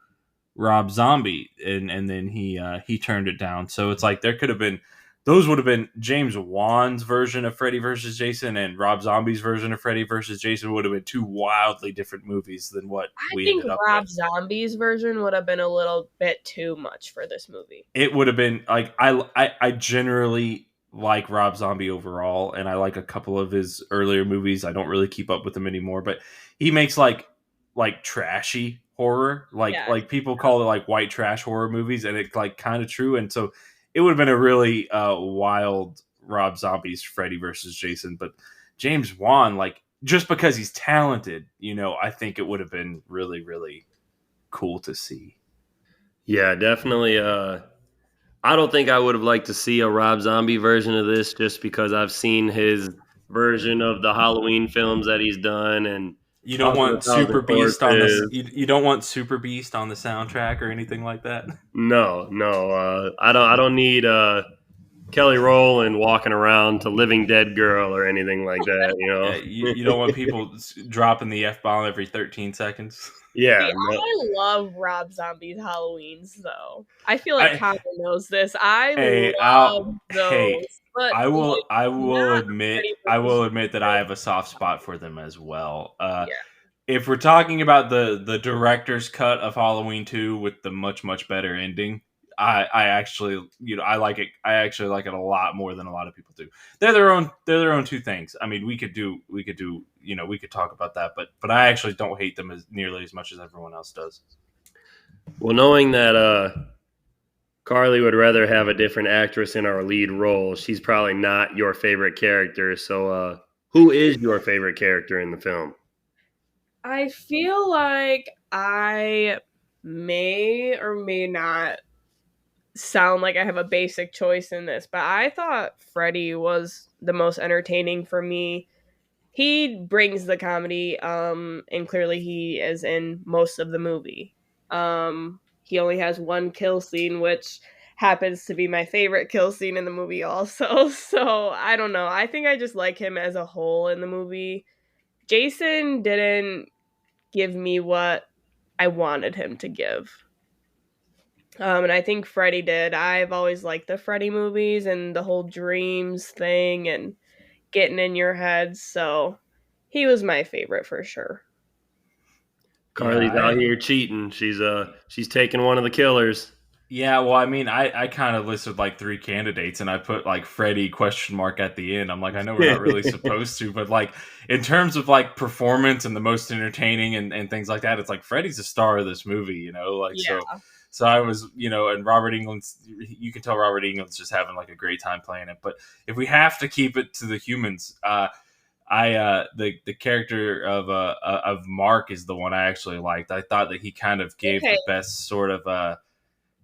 Rob Zombie, and then he turned it down. So it's like there could have been those would have been James Wan's version of Freddy versus Jason and Rob Zombie's version of Freddy versus Jason would have been two wildly different movies than what I we think ended up Rob with. Zombie's version would have been a little bit too much for this movie. It would have been like I generally like Rob Zombie overall, and I like a couple of his earlier movies. I don't really keep up with him anymore, but he makes like trashy horror, Yes. like people call it like white trash horror movies, and it's like kind of true. And so it would have been a really wild Rob Zombie's Freddy versus Jason, but James Wan, like just because he's talented, I think it would have been really really cool to see. Yeah, definitely. I don't think I would have liked to see a Rob Zombie version of this just because I've seen his version of the Halloween films that he's done and You don't House of a want Super Thousand Beast on this. Corpses. You don't want Super Beast on the soundtrack or anything like that. No, no, I don't need Kelly Rowland walking around to Living Dead Girl or anything like that. Yeah, you don't want people dropping the F bomb every 13 seconds. Yeah, See, no. I love Rob Zombie's Halloweens, though. I feel like I Connor knows this. I hey love hey those, but I will not admit Freddy versus that I have a soft spot for them as well. Yeah. If we're talking about the director's cut of Halloween 2 with the much better ending, I actually I like it. I actually like it a lot more than a lot of people do. They're their own two things. I mean, we could talk about that, but I actually don't hate them as nearly as much as everyone else does. Well, knowing that Karlee would rather have a different actress in our lead role, she's probably not your favorite character. So, who is your favorite character in the film? I feel like I may or may not sound like I have a basic choice in this, but I thought Freddy was the most entertaining for me. He brings the comedy, and clearly he is in most of the movie. He only has one kill scene, which happens to be my favorite kill scene in the movie also. So I don't know. I think I just like him as a whole in the movie. Jason didn't give me what I wanted him to give. And I think Freddy did. I've always liked the Freddy movies and the whole dreams thing and getting in your head. So he was my favorite for sure. Carly's out here cheating. She's taking one of the killers. Yeah, well, I mean, I kind of listed like 3 candidates, and I put like Freddy question mark at the end. I'm like, I know we're not really supposed to, but like in terms of like performance and the most entertaining and things like that, it's like Freddy's the star of this movie, like Yeah. So I was, and Robert England's, you can tell Robert England's just having like a great time playing it. But if we have to keep it to the humans, the character of Mark is the one I actually liked. I thought that he kind of gave the best sort of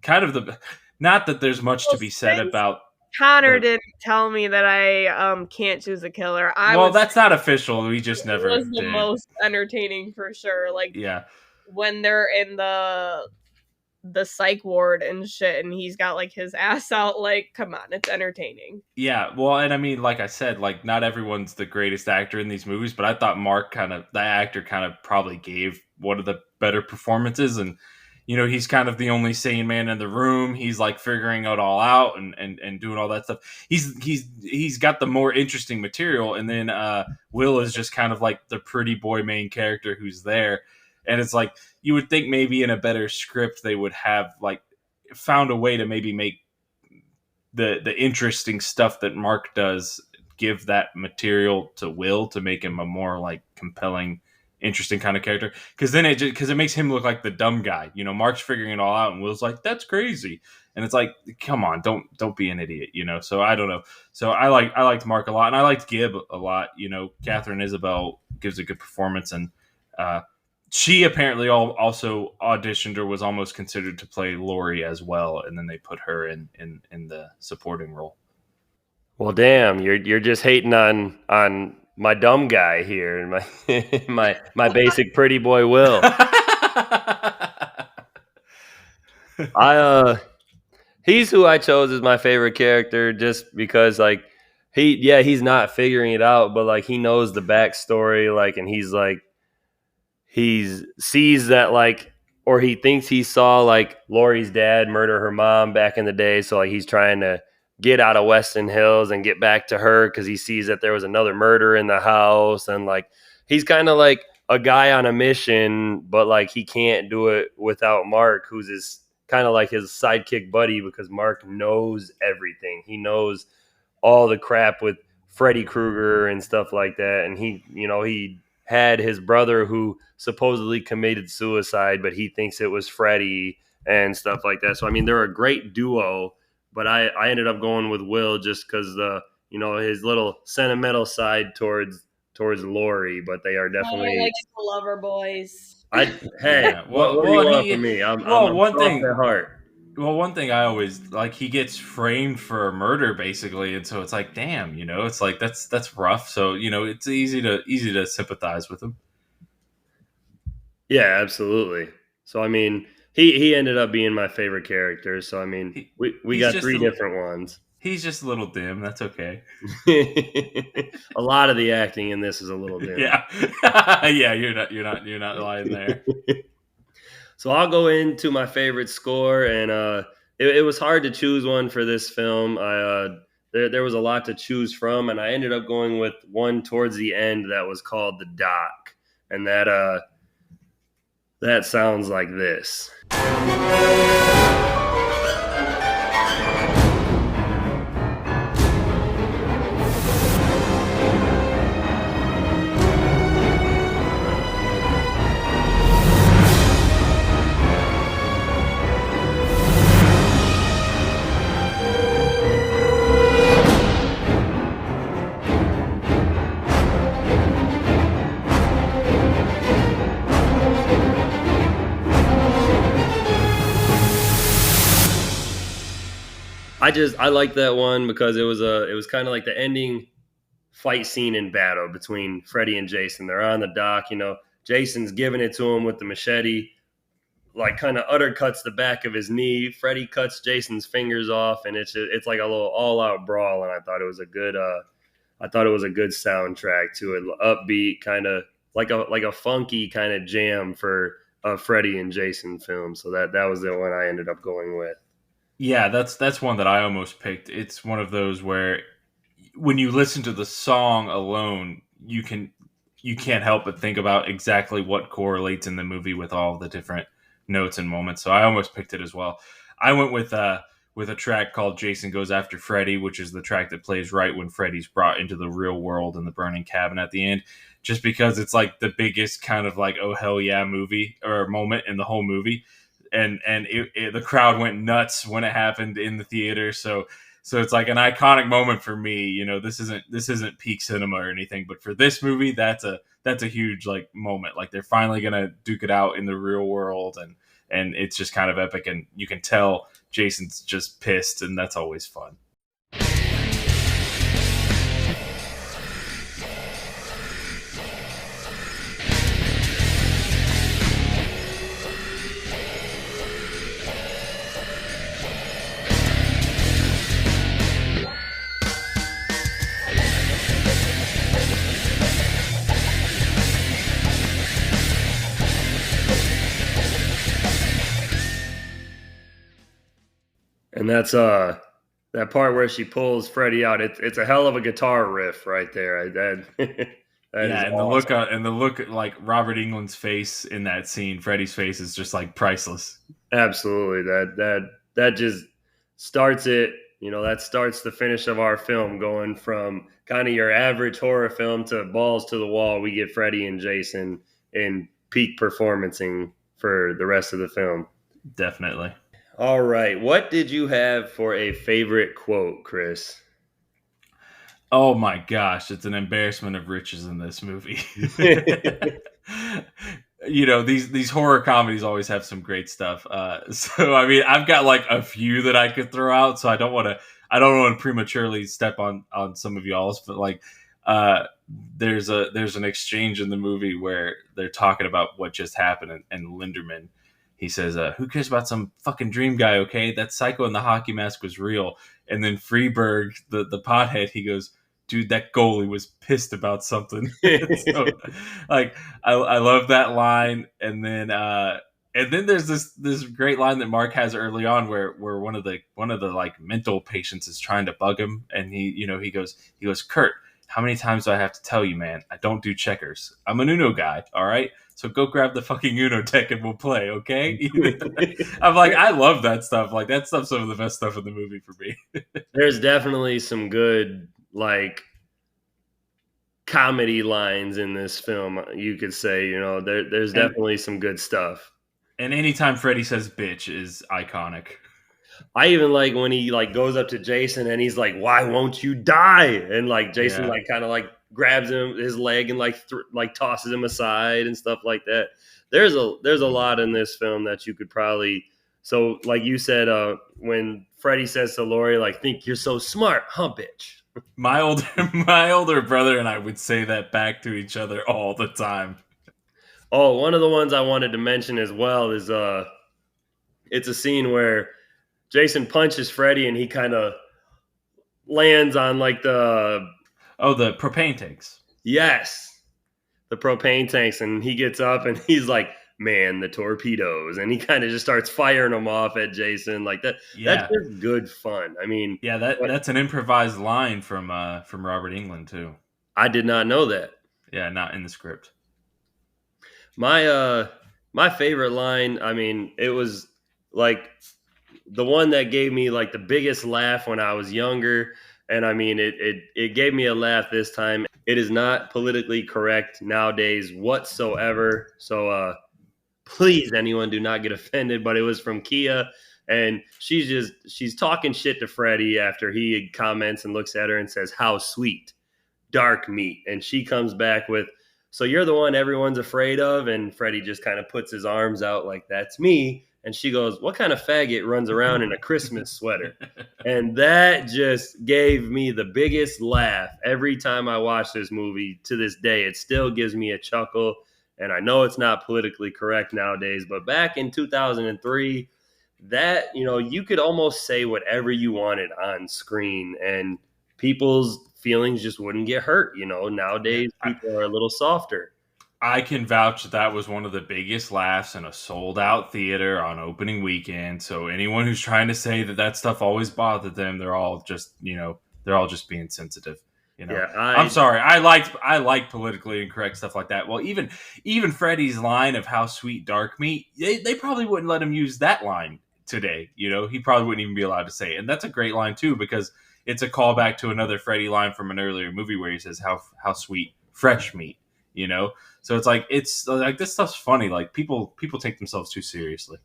kind of the not that there's much to be said about Connor didn't tell me that I can't choose a killer. That's not official. We just never was the did. most entertaining for sure. Like when they're in the psych ward and shit and he's got like his ass out, like come on, it's entertaining. Yeah, well, and I mean, like I said, like not everyone's the greatest actor in these movies, but I thought Mark the actor kind of probably gave one of the better performances, and he's kind of the only sane man in the room. He's like figuring it all out and doing all that stuff. He's got the more interesting material, and then Will is just kind of like the pretty boy main character who's there. And it's like you would think maybe in a better script they would have like found a way to maybe make the interesting stuff that Mark does, give that material to Will to make him a more like compelling, interesting kind of character. Because then it makes him look like the dumb guy. Mark's figuring it all out, and Will's like, "That's crazy," and it's like, come on, don't be an idiot. So I don't know. So I liked Mark a lot, and I liked Gibb a lot. Catherine Isabel gives a good performance, and she apparently also auditioned or was almost considered to play Laurie as well, and then they put her in the supporting role. Well, damn, you're just hating on my dumb guy here, and my basic pretty boy Will. He's who I chose as my favorite character, just because like he's not figuring it out, but like he knows the backstory, like, and he's like, he sees that, like, or he thinks he saw like Laurie's dad murder her mom back in the day, so like he's trying to get out of Weston Hills and get back to her because he sees that there was another murder in the house, and like he's kind of like a guy on a mission, but like he can't do it without Mark, who's his kind of like his sidekick buddy, because Mark knows everything. He knows all the crap with Freddy Krueger and stuff like that, and he had his brother who supposedly committed suicide, but he thinks it was Freddy and stuff like that. So, I mean, they're a great duo, but I ended up going with Will just because his little sentimental side towards Laurie, but they are definitely like the lover boys. What do you want from me? I'm one soft thing at heart. Well, one thing I always like, he gets framed for a murder basically, and so it's like, damn, it's like that's rough. So it's easy to sympathize with him. Yeah, absolutely. So I mean, he ended up being my favorite character. So I mean, we got three different ones. He's just a little dim. That's okay. A lot of the acting in this is a little dim. Yeah, yeah. You're not lying there. So I'll go into my favorite score, and it was hard to choose one for this film. There was a lot to choose from, and I ended up going with one towards the end that was called The Dock, and that sounds like this. I like that one because it was kind of like the ending fight scene in battle between Freddy and Jason. They're on the dock, Jason's giving it to him with the machete, like kind of undercuts the back of his knee. Freddy cuts Jason's fingers off, and it's like a little all out brawl. And I thought it was a good soundtrack to it, upbeat, kind of like a funky kind of jam for a Freddy and Jason film. So that was the one I ended up going with. Yeah, that's one that I almost picked. It's one of those where when you listen to the song alone, you can't help but think about exactly what correlates in the movie with all the different notes and moments. So I almost picked it as well. I went with a track called Jason Goes After Freddy, which is the track that plays right when Freddy's brought into the real world in the burning cabin at the end, just because it's like the biggest kind of like, oh hell yeah movie or moment in the whole movie. And the crowd went nuts when it happened in the theater. So it's like an iconic moment for me. This isn't peak cinema or anything, but for this movie, that's a huge like moment. Like they're finally gonna duke it out in the real world, and it's just kind of epic. And you can tell Jason's just pissed, and that's always fun. And that's that part where she pulls Freddy out. It's a hell of a guitar riff right there. That that is Yeah, and awesome. the look like Robert Englund's face in that scene, Freddy's face is just like priceless. Absolutely. That just starts it. That starts the finish of our film, going from kind of your average horror film to balls to the wall. We get Freddy and Jason in peak performancing for the rest of the film. Definitely. All right. What did you have for a favorite quote, Chris? Oh my gosh, it's an embarrassment of riches in this movie. These horror comedies always have some great stuff. So I mean, I've got like a few that I could throw out. So I don't want to prematurely step on some of y'all's, but like, there's an exchange in the movie where they're talking about what just happened, and Linderman, he says, "Who cares about some fucking dream guy? Okay, that psycho in the hockey mask was real." And then Freeberg, the pothead, he goes, "Dude, that goalie was pissed about something." So, like, I love that line. And then there's this great line that Mark has early on where one of the like mental patients is trying to bug him, and he goes, "Kurt, how many times do I have to tell you, man? I don't do checkers. I'm an Uno guy, all right? So go grab the fucking Uno deck and we'll play, okay?" I'm like, I love that stuff. Like, that stuff's some of the best stuff in the movie for me. There's definitely some good like comedy lines in this film. You could say, there's And definitely some good stuff. and anytime Freddy says bitch is iconic. I even like when he like goes up to Jason and he's like, "Why won't you die?" And like Jason Yeah. like kind of like grabs his leg and like tosses him aside and stuff like that. There's a lot in this film that you could probably, so like you said, when Freddy says to Laurie, like, "Think you're so smart, huh, bitch?" My older brother and I would say that back to each other all the time. Oh, one of the ones I wanted to mention as well is it's a scene where Jason punches Freddy and he kind of lands on like the Propane tanks. yes, the propane tanks, and he gets up and he's like, "Man, the torpedoes," and he kind of just starts firing them off at Jason like that. That's Yeah. just good fun. I mean, Yeah, but that's an improvised line from Robert Englund too. I did not know that. Yeah, not in the script. My favorite line, I mean, it was like the one that gave me like the biggest laugh when I was younger. And I mean, it gave me a laugh this time. It is not politically correct nowadays whatsoever. So please, anyone, do not get offended. But it was from Kia, and she's talking shit to Freddy after he comments and looks at her and says, "How sweet, dark meat," and she comes back with, "So you're the one everyone's afraid of?" And Freddy just kind of puts his arms out like, "That's me." And she goes, "What kind of faggot runs around in a Christmas sweater?" And that just gave me the biggest laugh every time I watch this movie to this day. It still gives me a chuckle. And I know it's not politically correct nowadays, but back in 2003, that, you could almost say whatever you wanted on screen and people's feelings just wouldn't get hurt. Yeah, Nowadays people are a little softer. I can vouch that was one of the biggest laughs in a sold out theater on opening weekend. So anyone who's trying to say that stuff always bothered them, they're all just being sensitive. Yeah, I'm sorry. I like politically incorrect stuff like that. Well, even Freddie's line of "how sweet dark meat," they probably wouldn't let him use that line today. He probably wouldn't even be allowed to say it. And that's a great line too, because it's a callback to another Freddie line from an earlier movie where he says how sweet fresh meat. So it's like this stuff's funny. Like people take themselves too seriously.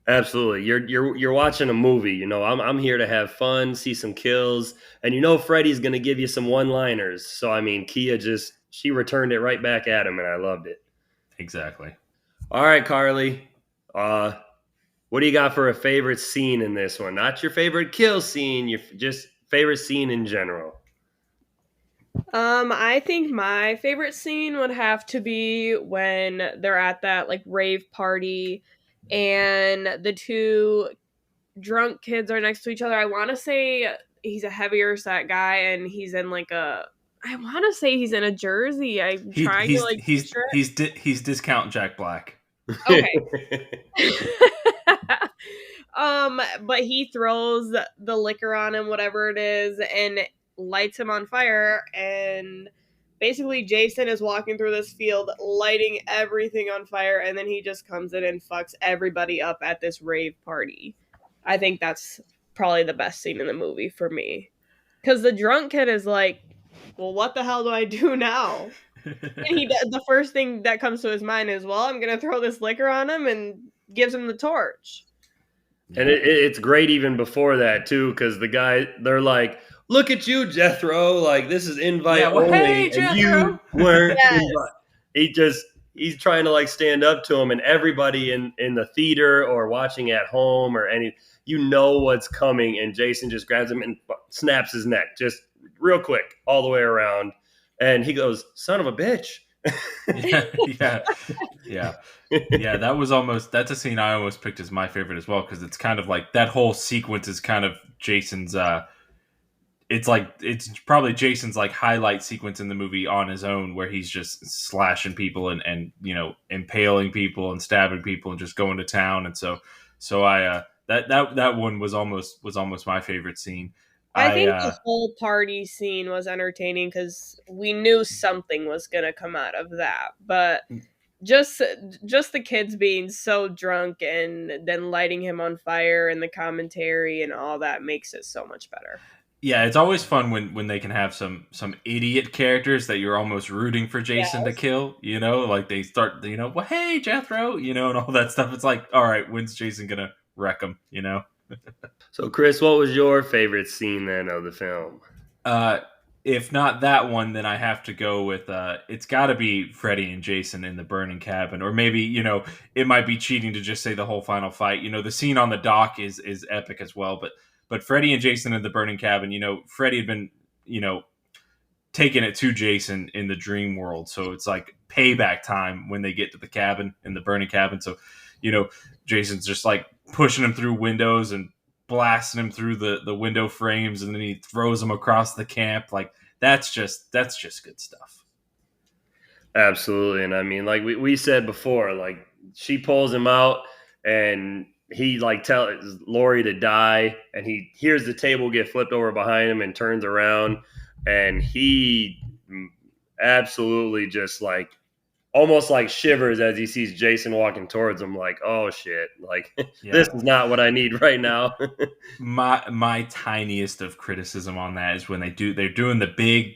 absolutely. You're watching a movie. I'm here to have fun, see some kills, and Freddy's going to give you some one-liners. So I mean, Kia she returned it right back at him, and I loved it. Exactly. All right, Karlee. What do you got for a favorite scene in this one? Not your favorite kill scene, your just favorite scene in general. I think my favorite scene would have to be when they're at that like rave party and the two drunk kids are next to each other. I want to say he's a heavier set guy and he's in like I want to say he's in a jersey. I'm trying to like picture it. He's discount Jack Black. Okay. But he throws the liquor on him, whatever it is, and lights him on fire. And basically, Jason is walking through this field, lighting everything on fire, and then he just comes in and fucks everybody up at this rave party. I think that's probably the best scene in the movie for me. Because the drunk kid is like, well, what the hell do I do now? And the first thing that comes to his mind is, well, I'm going to throw this liquor on him, and gives him the torch. And it's great even before that, too, because they're like, look at you, Jethro. Like, this is invite only. Hey, and Jethro. You weren't Yes. invite. He's trying to, like, stand up to him, and everybody in the theater or watching at home or you know what's coming, and Jason just grabs him and snaps his neck just real quick all the way around. And he goes, son of a bitch. Yeah. That's a scene I almost picked as my favorite as well, because it's kind of like that whole sequence is kind of Jason's it's probably Jason's like highlight sequence in the movie on his own, where he's just slashing people and impaling people and stabbing people and just going to town. And so I that one was almost my favorite scene. I think the whole party scene was entertaining because we knew something was gonna come out of that, but just the kids being so drunk and then lighting him on fire and the commentary and all that makes it so much better. Yeah, it's always fun when they can have some idiot characters that you're almost rooting for Jason to kill. Like they start, well, hey Jethro, and all that stuff. It's like, all right, when's Jason gonna wreck him? So, Chris, what was your favorite scene then of the film? If not that one, then I have to go with it's got to be Freddy and Jason in the burning cabin, or maybe it might be cheating to just say the whole final fight. The scene on the dock is epic as well, but Freddy and Jason in the burning cabin. Freddy had been taking it to Jason in the dream world, so it's like payback time when they get to the cabin in the burning cabin. So Jason's just like pushing him through windows and blasting him through the window frames, and then he throws him across the camp. Like that's just good stuff. Absolutely. And I mean, like we said before, like she pulls him out and he like tells Laurie to die, and he hears the table get flipped over behind him and turns around, and he absolutely just like almost like shivers as he sees Jason walking towards him, like, oh shit, like this is not what I need right now. my tiniest of criticism on that is when they're doing the big,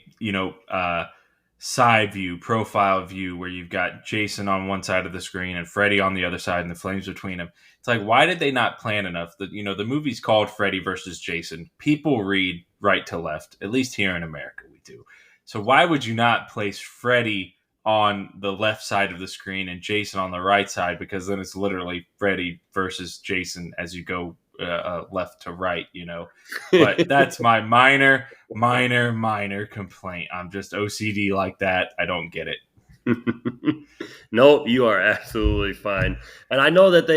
side view, profile view, where you've got Jason on one side of the screen and Freddy on the other side and the flames between them. It's like, why did they not plan enough? The movie's called Freddy versus Jason. People read right to left, at least here in America we do. So why would you not place Freddy on the left side of the screen and Jason on the right side? Because then it's literally Freddy versus Jason as you go left to right, But that's my minor complaint. I'm just OCD like that. I don't get it. Nope, you are absolutely fine. And I know that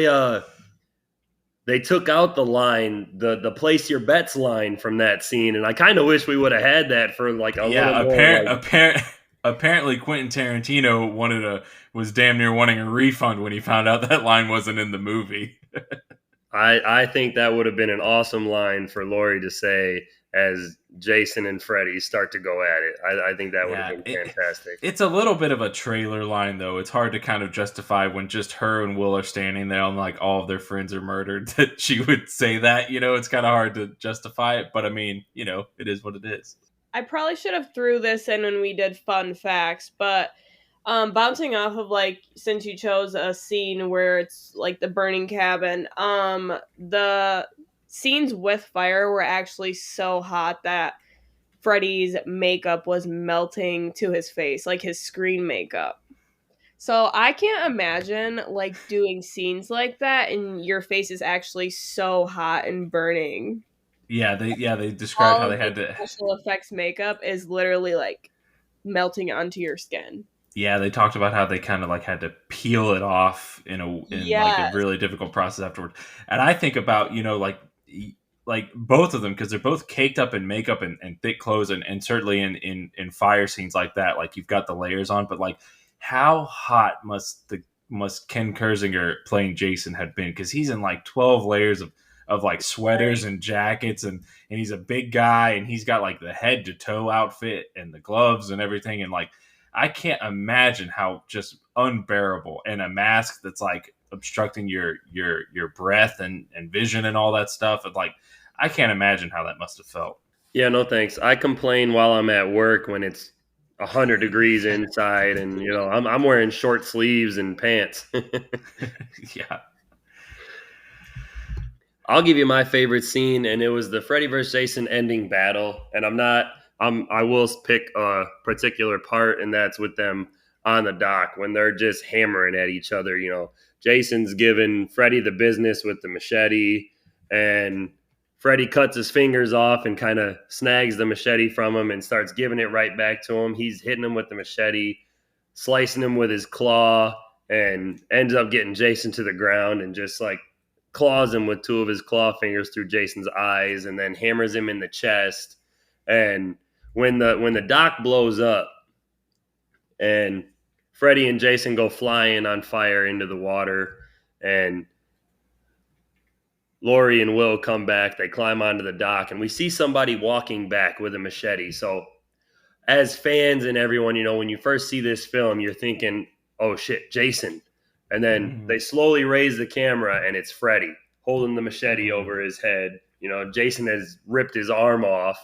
they took out the line, the place your bets line from that scene, and I kind of wish we would have had that for like a little more. Apparently Quentin Tarantino was damn near wanting a refund when he found out that line wasn't in the movie. I think that would have been an awesome line for Laurie to say as Jason and Freddy start to go at it. I think that would have been fantastic. It's a little bit of a trailer line, though. It's hard to kind of justify when just her and Will are standing there and like all of their friends are murdered that she would say that. It's kind of hard to justify it. But I mean, it is what it is. I probably should have threw this in when we did fun facts, but bouncing off of like, since you chose a scene where it's like the burning cabin, the scenes with fire were actually so hot that Freddy's makeup was melting to his face, like his screen makeup. So I can't imagine like doing scenes like that and your face is actually so hot and burning. Yeah, they described how they had to special effects makeup is literally like melting onto your skin. Yeah, they talked about how they kind of like had to peel it off in like a really difficult process afterward. And I think about, like both of them, because they're both caked up in makeup and thick clothes, and certainly in fire scenes like that, like you've got the layers on, but like how hot must Ken Kersinger playing Jason have been? Because he's in like 12 layers of like sweaters and jackets, and he's a big guy, and he's got like the head to toe outfit and the gloves and everything, and like I can't imagine how just unbearable, and a mask that's like obstructing your breath and vision and all that stuff. And like I can't imagine how that must have felt. Yeah, no thanks. I complain while I'm at work when it's 100 degrees inside, and I'm wearing short sleeves and pants. Yeah. I'll give you my favorite scene, and it was the Freddy vs. Jason ending battle. And I will pick a particular part, and that's with them on the dock when they're just hammering at each other. Jason's giving Freddy the business with the machete, and Freddy cuts his fingers off and kind of snags the machete from him and starts giving it right back to him. He's hitting him with the machete, slicing him with his claw, and ends up getting Jason to the ground and just like claws him with two of his claw fingers through Jason's eyes, and then hammers him in the chest. And when the dock blows up and Freddy and Jason go flying on fire into the water, and Laurie and Will come back, they climb onto the dock, and we see somebody walking back with a machete. So as fans and everyone, when you first see this film, you're thinking, oh shit, Jason. And then they slowly raise the camera, and it's Freddy holding the machete over his head. Jason has ripped his arm off,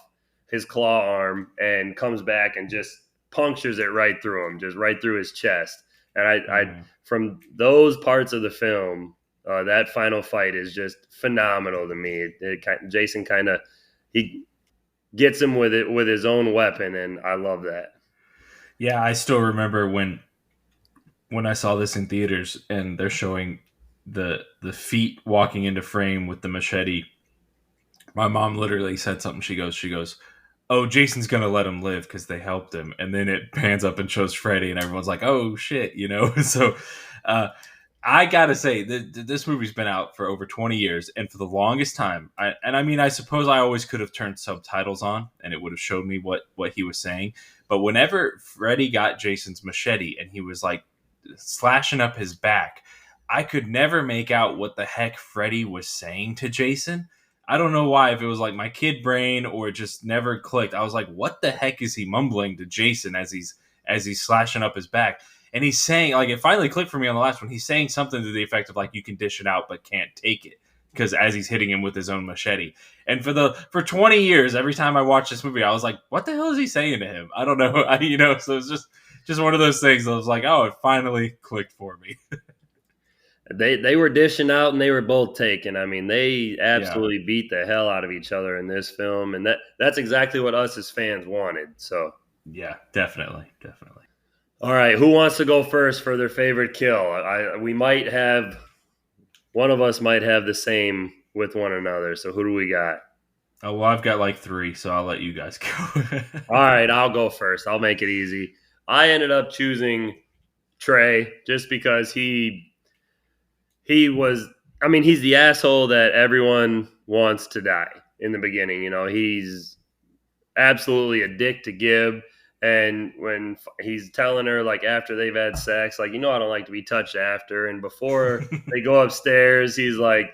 his claw arm, and comes back and just punctures it right through him, just right through his chest. And I from those parts of the film, that final fight is just phenomenal to me. Jason he gets him with his own weapon, and I love that. Yeah, I still remember when I saw this in theaters and they're showing the feet walking into frame with the machete. My mom literally said something. She goes, "Oh, Jason's gonna let him live because they helped him." And then it pans up and shows Freddy, and everyone's like, "Oh shit," So, I gotta say, this movie's been out for over 20 years, and for the longest time, I suppose I always could have turned subtitles on, and it would have showed me what he was saying. But whenever Freddy got Jason's machete and he was like slashing up his back, I could never make out what the heck Freddy was saying to Jason. I don't know why, if it was like my kid brain or it just never clicked. I was like, what the heck is he mumbling to Jason as he's slashing up his back? And he's saying, like, it finally clicked for me on the last one. He's saying something to the effect of like, you can dish it out but can't take it, because as he's hitting him with his own machete. And for 20 years, every time I watched this movie, I was like, what the hell is he saying to him? I don't know. So it's just one of those things. I was like, oh, it finally clicked for me. They were dishing out, and they were both taken. I mean, they absolutely beat the hell out of each other in this film, and that's exactly what us as fans wanted. So yeah, definitely. All right, who wants to go first for their favorite kill? We might have, one of us might have the same with one another. So who do we got? Oh, well, I've got like 3, so I'll let you guys go. All right, I'll go first. I'll make it easy. I ended up choosing Trey just because he was, he's the asshole that everyone wants to die in the beginning. He's absolutely a dick to Gib. And when he's telling her, like, after they've had sex, like, I don't like to be touched after. And before they go upstairs, he's like,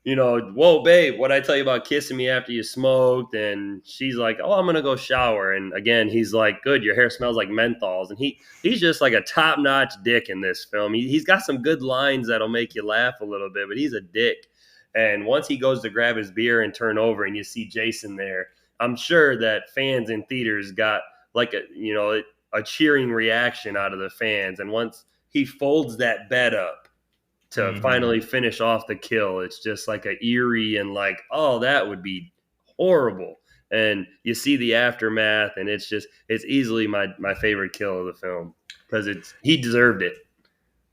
whoa, babe, what'd I tell you about kissing me after you smoked? And she's like, oh, I'm going to go shower. And again, he's like, good, your hair smells like menthols. And he's just like a top-notch dick in this film. He's got some good lines that'll make you laugh a little bit, but he's a dick. And once he goes to grab his beer and turn over and you see Jason there, I'm sure that fans in theaters got like a cheering reaction out of the fans. And once he folds that bed up to finally finish off the kill, it's just like a eerie and like, oh, that would be horrible. And you see the aftermath, and it's easily my favorite kill of the film because he deserved it.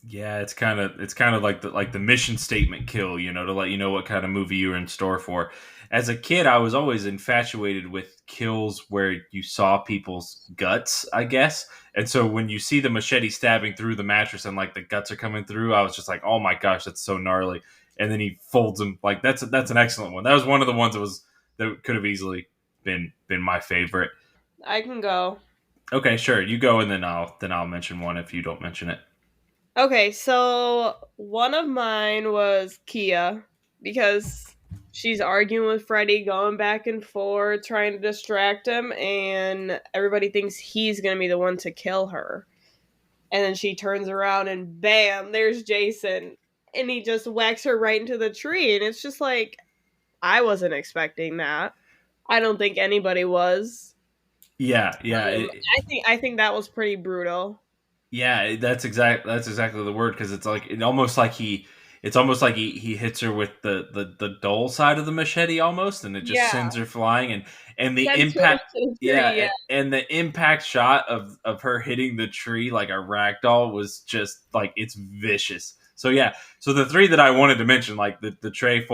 Yeah, it's kind of like the mission statement kill, to let you know what kind of movie you're in store for. As a kid, I was always infatuated with kills where you saw people's guts, I guess. And so when you see the machete stabbing through the mattress and like the guts are coming through, I was just like, oh my gosh, that's so gnarly. And then he folds them. Like that's an excellent one. That was one of the ones that could have easily been my favorite. I can go. Okay, sure. You go, and then I'll mention one if you don't mention it. Okay, so one of mine was Kia, because she's arguing with Freddy, going back and forth, trying to distract him, and everybody thinks he's gonna be the one to kill her. And then she turns around and bam, there's Jason. And he just whacks her right into the tree. And it's just like, I wasn't expecting that. I don't think anybody was. Yeah, yeah. I think that was pretty brutal. Yeah, that's exactly the word, because it's almost like he hits her with the dull side of the machete almost, and it just Yeah. sends her flying, and the Sends her impact, into the yeah, tree, yeah. and the impact shot of her hitting the tree like a ragdoll was just like, it's vicious. So yeah, so the three that I wanted to mention, like the tray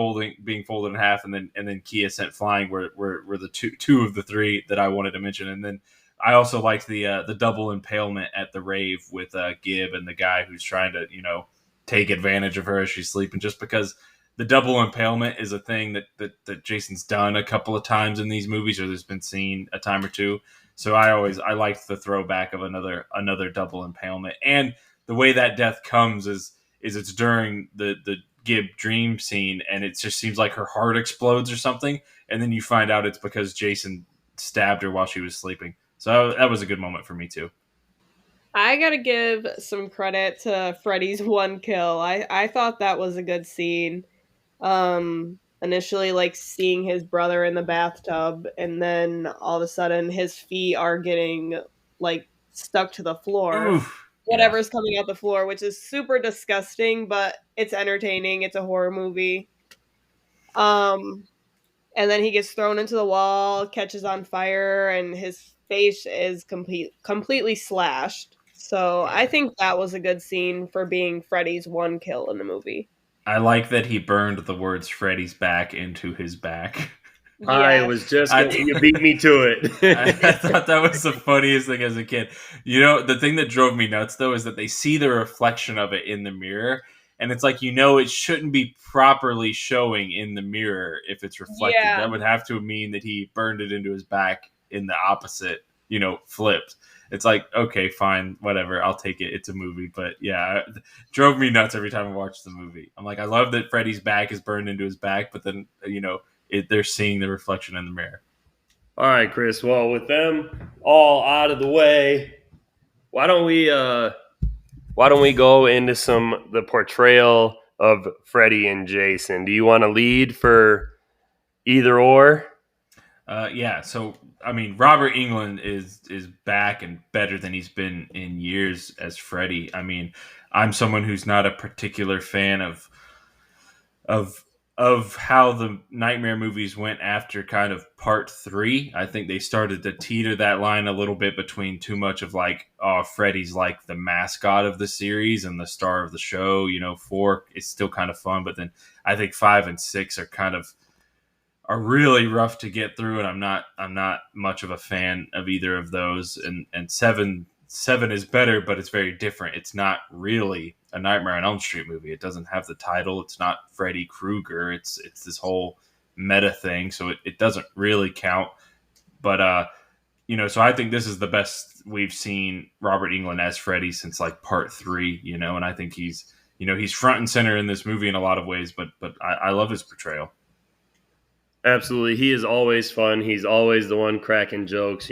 being folded in half, and then Kia sent flying, were the two of the three that I wanted to mention, and then I also liked the double impalement at the rave with Gib and the guy who's trying to take advantage of her as she's sleeping. Just because the double impalement is a thing that Jason's done a couple of times in these movies, or there's been seen a time or two. So I liked the throwback of another double impalement, and the way that death comes is it's during the Gib dream scene, and it just seems like her heart explodes or something, and then you find out it's because Jason stabbed her while she was sleeping. So that was a good moment for me too. I gotta give some credit to Freddy's one kill. I thought that was a good scene. Initially, like seeing his brother in the bathtub, and then all of a sudden his feet are getting like stuck to the floor. Oof. Yeah. Whatever's coming out the floor, which is super disgusting, but it's entertaining. It's a horror movie. Um, and then he gets thrown into the wall, catches on fire, and his face is completely slashed. So I think that was a good scene for being Freddy's one kill in the movie. I like that he burned the words Freddy's back into his back. I Yeah. was just you beat me to it. I thought that was the funniest thing as a kid. The thing that drove me nuts though is that they see the reflection of it in the mirror, and it's like, it shouldn't be properly showing in the mirror if it's reflected. Yeah. That would have to mean that he burned it into his back in the opposite, flipped. It's like, okay, fine, whatever, I'll take it. It's a movie, but yeah, it drove me nuts every time I watched the movie. I'm like, I love that Freddy's back is burned into his back, but then they're seeing the reflection in the mirror. All right, Chris. Well, with them all out of the way, why don't we go into the portrayal of Freddy and Jason? Do you want to lead for either or? Yeah. So I mean, Robert Englund is back and better than he's been in years as Freddy. I mean, I'm someone who's not a particular fan of how the Nightmare movies went after kind of part 3. I think they started to teeter that line a little bit between too much of like, oh, Freddy's like the mascot of the series and the star of the show. 4 is still kind of fun, but then I think 5 and 6 are really rough to get through, and I'm not much of a fan of either of those. And seven is better, but it's very different. It's not really a Nightmare on Elm Street movie. It doesn't have the title. It's not Freddy Krueger. It's this whole meta thing, so it doesn't really count. But so I think this is the best we've seen Robert Englund as Freddy since like part 3. And I think he's front and center in this movie in a lot of ways. But I love his portrayal. Absolutely. He is always fun. He's always the one cracking jokes.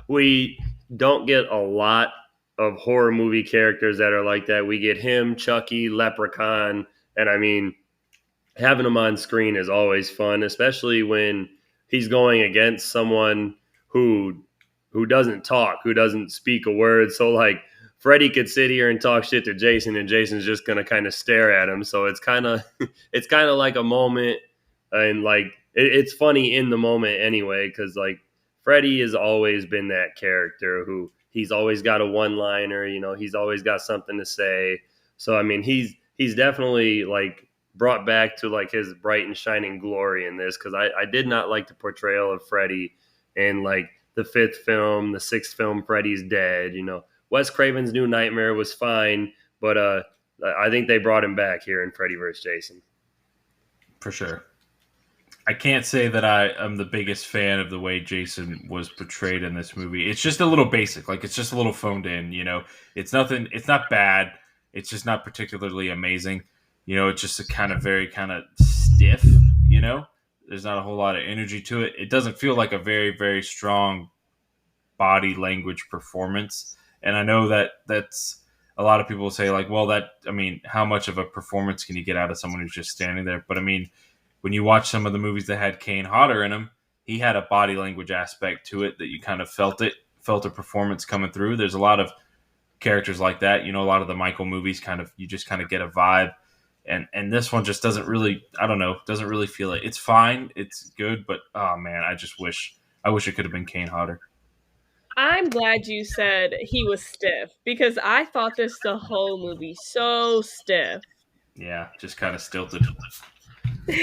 We don't get a lot of horror movie characters that are like that. We get him, Chucky, Leprechaun, and I mean, having him on screen is always fun, especially when he's going against someone who doesn't talk, who doesn't speak a word. So like Freddy could sit here and talk shit to Jason, and Jason's just gonna kind of stare at him. So it's kind of like a moment. And like it's funny in the moment anyway, because like Freddy has always been that character who he's always got a one-liner, he's always got something to say. So I mean, he's definitely like brought back to like his bright and shining glory in this, because I did not like the portrayal of Freddy in like the 5th film, the 6th film, Freddy's dead. Wes Craven's New Nightmare was fine, but I think they brought him back here in Freddy vs. Jason. For sure. I can't say that I am the biggest fan of the way Jason was portrayed in this movie. It's just a little basic. Like, it's just a little phoned in, It's nothing. It's not bad. It's just not particularly amazing. It's just a kind of very kind of stiff, There's not a whole lot of energy to it. It doesn't feel like a very, very strong body language performance. And I know that's a lot of people say like, well, how much of a performance can you get out of someone who's just standing there? But I mean, when you watch some of the movies that had Kane Hodder in them, he had a body language aspect to it that you kind of felt a performance coming through. There's a lot of characters like that. A lot of the Michael movies you just kind of get a vibe. And this one just doesn't really, I don't know, doesn't really feel it. It's fine. It's good. But, oh, man, I wish it could have been Kane Hodder. I'm glad you said he was stiff because I thought this the whole movie so stiff. Yeah, just kind of stilted.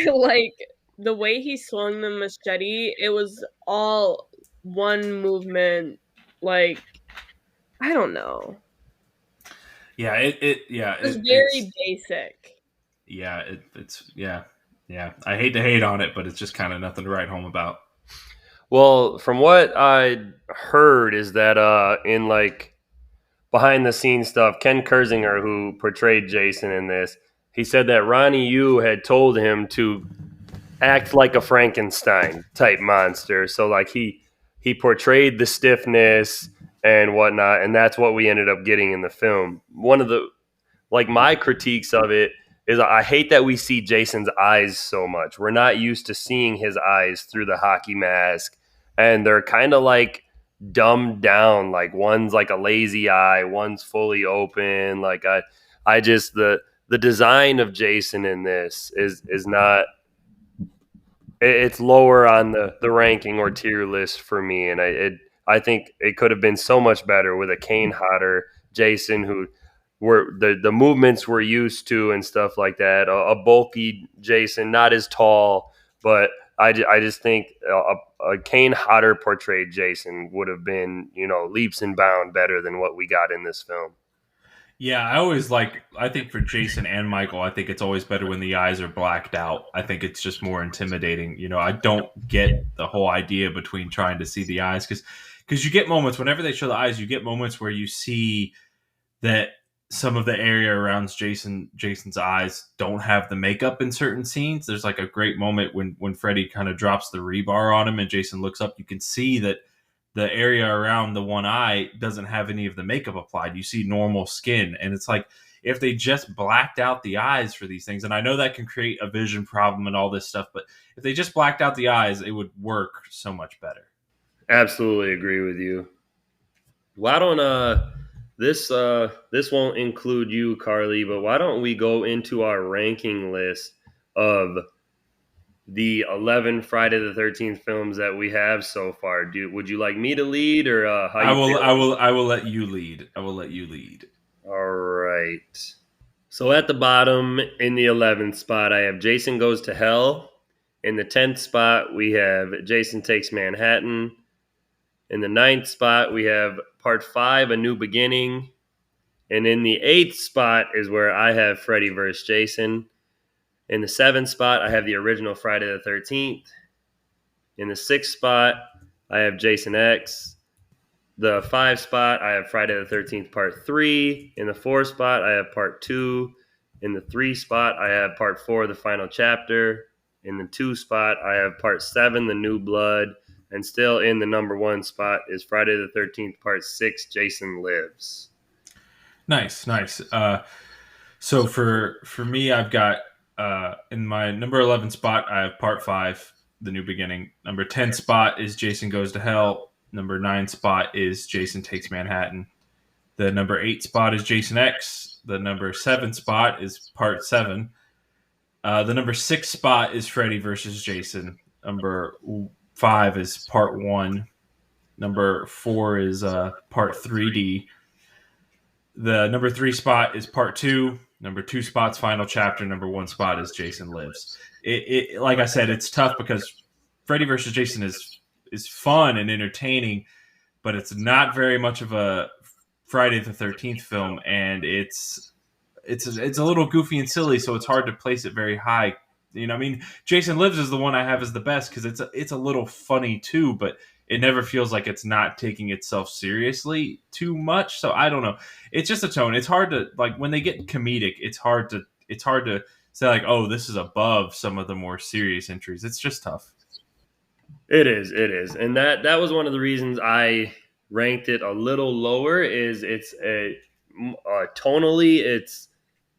Like, the way he swung the machete, it was all one movement. Like, I don't know. Yeah, It was very basic. Yeah, yeah. I hate to hate on it, but it's just kind of nothing to write home about. Well, from what I heard is that in like behind the scenes stuff, Ken Kersinger, who portrayed Jason in this, he said that Ronnie Yu had told him to act like a Frankenstein type monster. So like he portrayed the stiffness and whatnot, and that's what we ended up getting in the film. One of the my critiques of it is I hate that we see Jason's eyes so much. We're not used to seeing his eyes through the hockey mask, and they're kind of like dumbed down. Like one's like a lazy eye, one's fully open. Like I just the design of Jason in this is not. It's lower on the ranking or tier list for me, and I think it could have been so much better with a Kane Hodder Jason who were the movements we're used to and stuff like that. A bulky Jason, not as tall, but I just think a Kane Hodder portrayed Jason would have been leaps and bounds better than what we got in this film. Yeah, I think for Jason and Michael, I think it's always better when the eyes are blacked out. I think it's just more intimidating. I don't get the whole idea between trying to see the eyes because you get moments whenever they show the eyes, you get moments where you see that some of the area around Jason's eyes don't have the makeup in certain scenes. There's like a great moment when Freddy kind of drops the rebar on him and Jason looks up. You can see that the area around the one eye doesn't have any of the makeup applied. You see normal skin. And it's like, if they just blacked out the eyes for these things, and I know that can create a vision problem and all this stuff, but if they just blacked out the eyes, it would work so much better. Absolutely agree with you. Why don't this won't include you, Karlee, but why don't we go into our ranking list of the 11 Friday the 13th films that we have so far? Would you like me to lead, or how you feel? I will let you lead. All right. So at the bottom in the 11th spot, I have Jason Goes to Hell. In the 10th spot, we have Jason Takes Manhattan. In the 9th spot, we have Part 5, A New Beginning. And in the 8th spot is where I have Freddy vs. Jason. In the 7th spot, I have the original Friday the 13th. In the 6th spot, I have Jason X. The 5 spot, I have Friday the 13th Part 3. In the 4 spot, I have Part 2. In the 3 spot, I have Part 4, The Final Chapter. In the 2 spot, I have Part 7, The New Blood. And still in the number 1 spot is Friday the 13th Part 6, Jason Lives. Nice. So for me, I've got in my number 11 spot, I have Part 5, The New Beginning. Number 10 spot is Jason Goes to Hell. Number 9 spot is Jason Takes Manhattan. The number 8 spot is Jason X. The number 7 spot is Part 7. The number 6 spot is Freddy versus Jason. Number 5 is Part 1. Number 4 is Part 3D. The number 3 spot is Part 2. Number 2 spot's Final Chapter. Number 1 spot is Jason Lives. It like I said, it's tough because Freddy vs. Jason is fun and entertaining, but it's not very much of a Friday the 13th film, and it's a little goofy and silly, so it's hard to place it very high. Jason Lives is the one I have as the best because it's a little funny too, but it never feels like it's not taking itself seriously too much. So I don't know. It's just a tone. It's hard to when they get comedic. It's hard to say like, oh, this is above some of the more serious entries. It's just tough. It is, and that was one of the reasons I ranked it a little lower. Is it's tonally, it's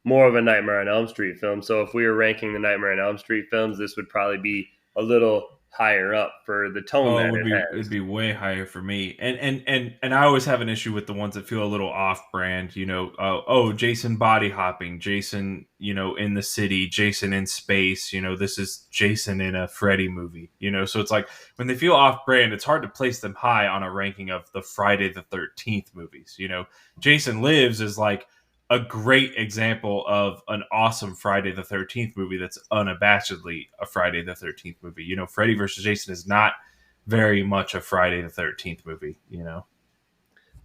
more of a Nightmare on Elm Street film. So if we were ranking the Nightmare on Elm Street films, this would probably be a little higher up for the tone Oh, that it it'd has. be way higher for me. And I always have an issue with the ones that feel a little off brand, oh, Jason body hopping, Jason, in the city, Jason in space, this is Jason in a Freddy movie, so it's like when they feel off brand, it's hard to place them high on a ranking of the Friday the 13th movies. Jason Lives is like a great example of an awesome Friday the 13th movie that's unabashedly a Friday the 13th movie. Freddy versus Jason is not very much a Friday the 13th movie.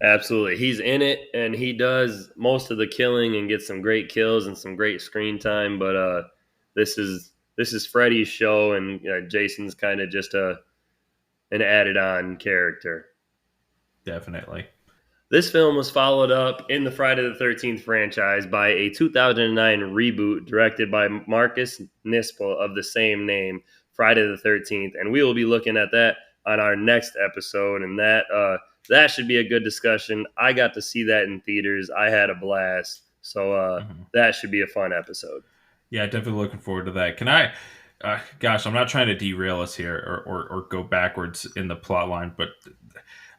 Absolutely, he's in it, and he does most of the killing and gets some great kills and some great screen time. But this is Freddy's show, and Jason's kind of just an added on character. Definitely. This film was followed up in the Friday the 13th franchise by a 2009 reboot directed by Marcus Nispel of the same name, Friday the 13th, and we will be looking at that on our next episode, and that should be a good discussion. I got to see that in theaters. I had a blast, so that should be a fun episode. Yeah, definitely looking forward to that. Can I? Gosh, I'm not trying to derail us here or go backwards in the plot line, but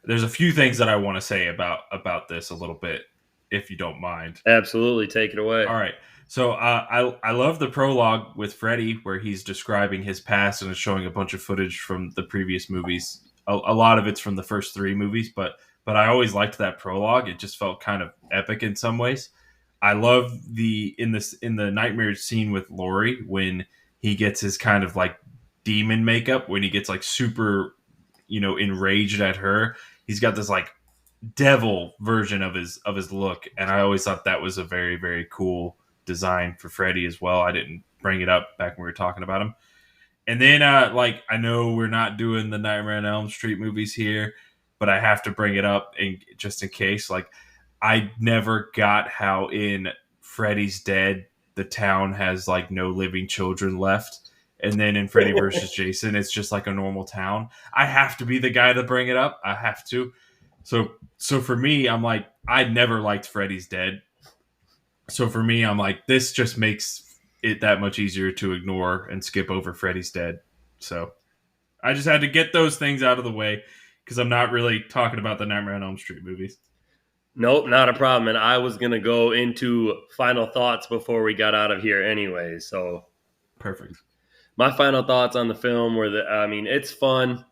there's a few things that I want to say about this a little bit, if you don't mind. Absolutely, take it away. All right. So I love the prologue with Freddy where he's describing his past and is showing a bunch of footage from the previous movies. A lot of it's from the first three movies, but I always liked that prologue. It just felt kind of epic in some ways. I love in the nightmare scene with Laurie when he gets his kind of like demon makeup, when he gets like super enraged at her. He's got this like devil version of his look, and I always thought that was a very, very cool design for Freddy as well. I didn't bring it up back when we were talking about him. And then like, I know we're not doing the Nightmare on Elm Street movies here, but I have to bring it up just in case. Like, I never got how in Freddy's Dead the town has like no living children left, and then in Freddy versus Jason it's just like a normal town. I have to be the guy to bring it up. I have to. So for me, I'm like, I never liked Freddy's Dead. So for me, I'm like, this just makes it that much easier to ignore and skip over Freddy's Dead. So I just had to get those things out of the way because I'm not really talking about the Nightmare on Elm Street movies. Nope, not a problem. And I was going to go into final thoughts before we got out of here anyway. So Perfect. my final thoughts on the film were that, I mean, it's fun.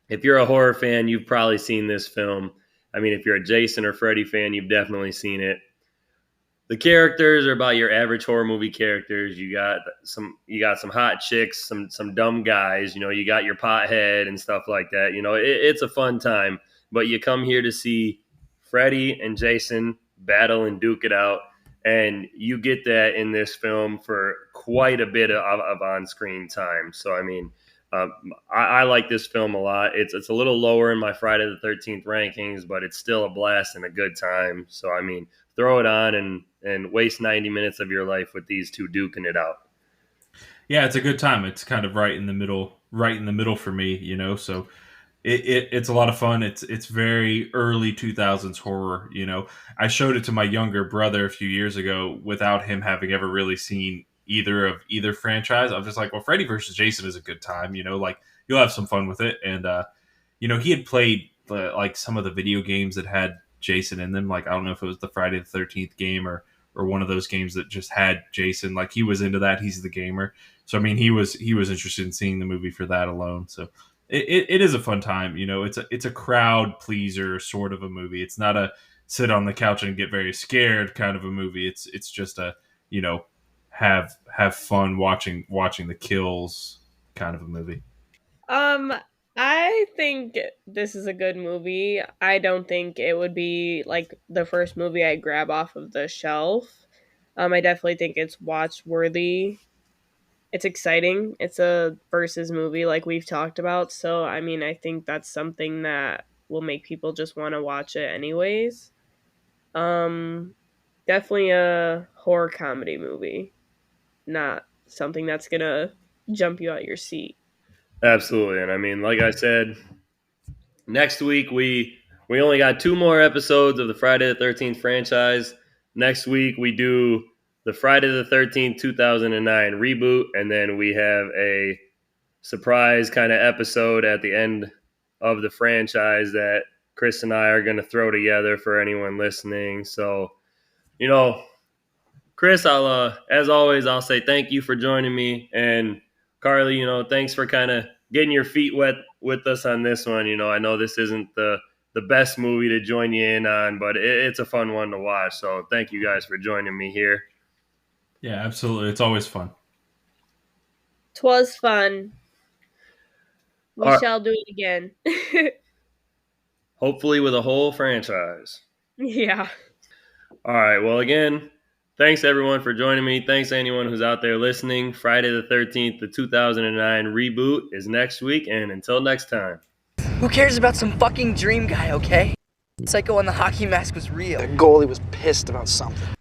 If you're a horror fan, you've probably seen this film. I mean, if you're a Jason or Freddy fan, you've definitely seen it. The characters are about your average horror movie characters. You got some hot chicks, some dumb guys. You got your pothead and stuff like that. It's a fun time. But you come here to see Freddy and Jason battle and duke it out, and you get that in this film for quite a bit of on-screen time. So I mean, I like this film a lot. It's a little lower in my Friday the 13th rankings, but it's still a blast and a good time. So I mean, throw it on and waste 90 minutes of your life with these two duking it out. Yeah, it's a good time. It's kind of right in the middle for me. So it's a lot of fun. It's very early 2000s horror. I showed it to my younger brother a few years ago without him having ever really seen either franchise. I'm just like, well, Freddy versus Jason is a good time. Like, you'll have some fun with it. And he had played like some of the video games that had Jason in them. Like, I don't know if it was the Friday the 13th game or one of those games that just had Jason. Like, he was into that. He's the gamer. So I mean, he was interested in seeing the movie for that alone. So it is a fun time. It's a crowd pleaser sort of a movie. It's not a sit on the couch and get very scared kind of a movie. It's just a have fun watching the kills kind of a movie. Um, I think this is a good movie. I don't think it would be like the first movie I grab off of the shelf. I definitely think it's watch worthy. It's exciting. It's a versus movie like we've talked about. So I mean, I think that's something that will make people just want to watch it anyways. Um, Definitely a horror comedy movie. not something that's gonna jump you out your seat. Absolutely. And I mean, like I said, next week we only got 2 more episodes of the Friday the 13th franchise. Next week we do the Friday the 13th 2009 reboot, and then we have a surprise kind of episode at the end of the franchise that Chris and I are going to throw together for anyone listening. So, Chris, as always, I'll say thank you for joining me, and Karlee, thanks for kind of getting your feet wet with us on this one. I know this isn't the best movie to join you in on, but it's a fun one to watch. So thank you guys for joining me here. Yeah, absolutely. It's always fun. 'Twas fun. We shall do it again. Hopefully with a whole franchise. Yeah. All right. Well, again, thanks everyone for joining me. Thanks to anyone who's out there listening. Friday the 13th, the 2009 reboot is next week. And until next time. Who cares about some fucking dream guy, okay? Psycho on the hockey mask was real. The goalie was pissed about something.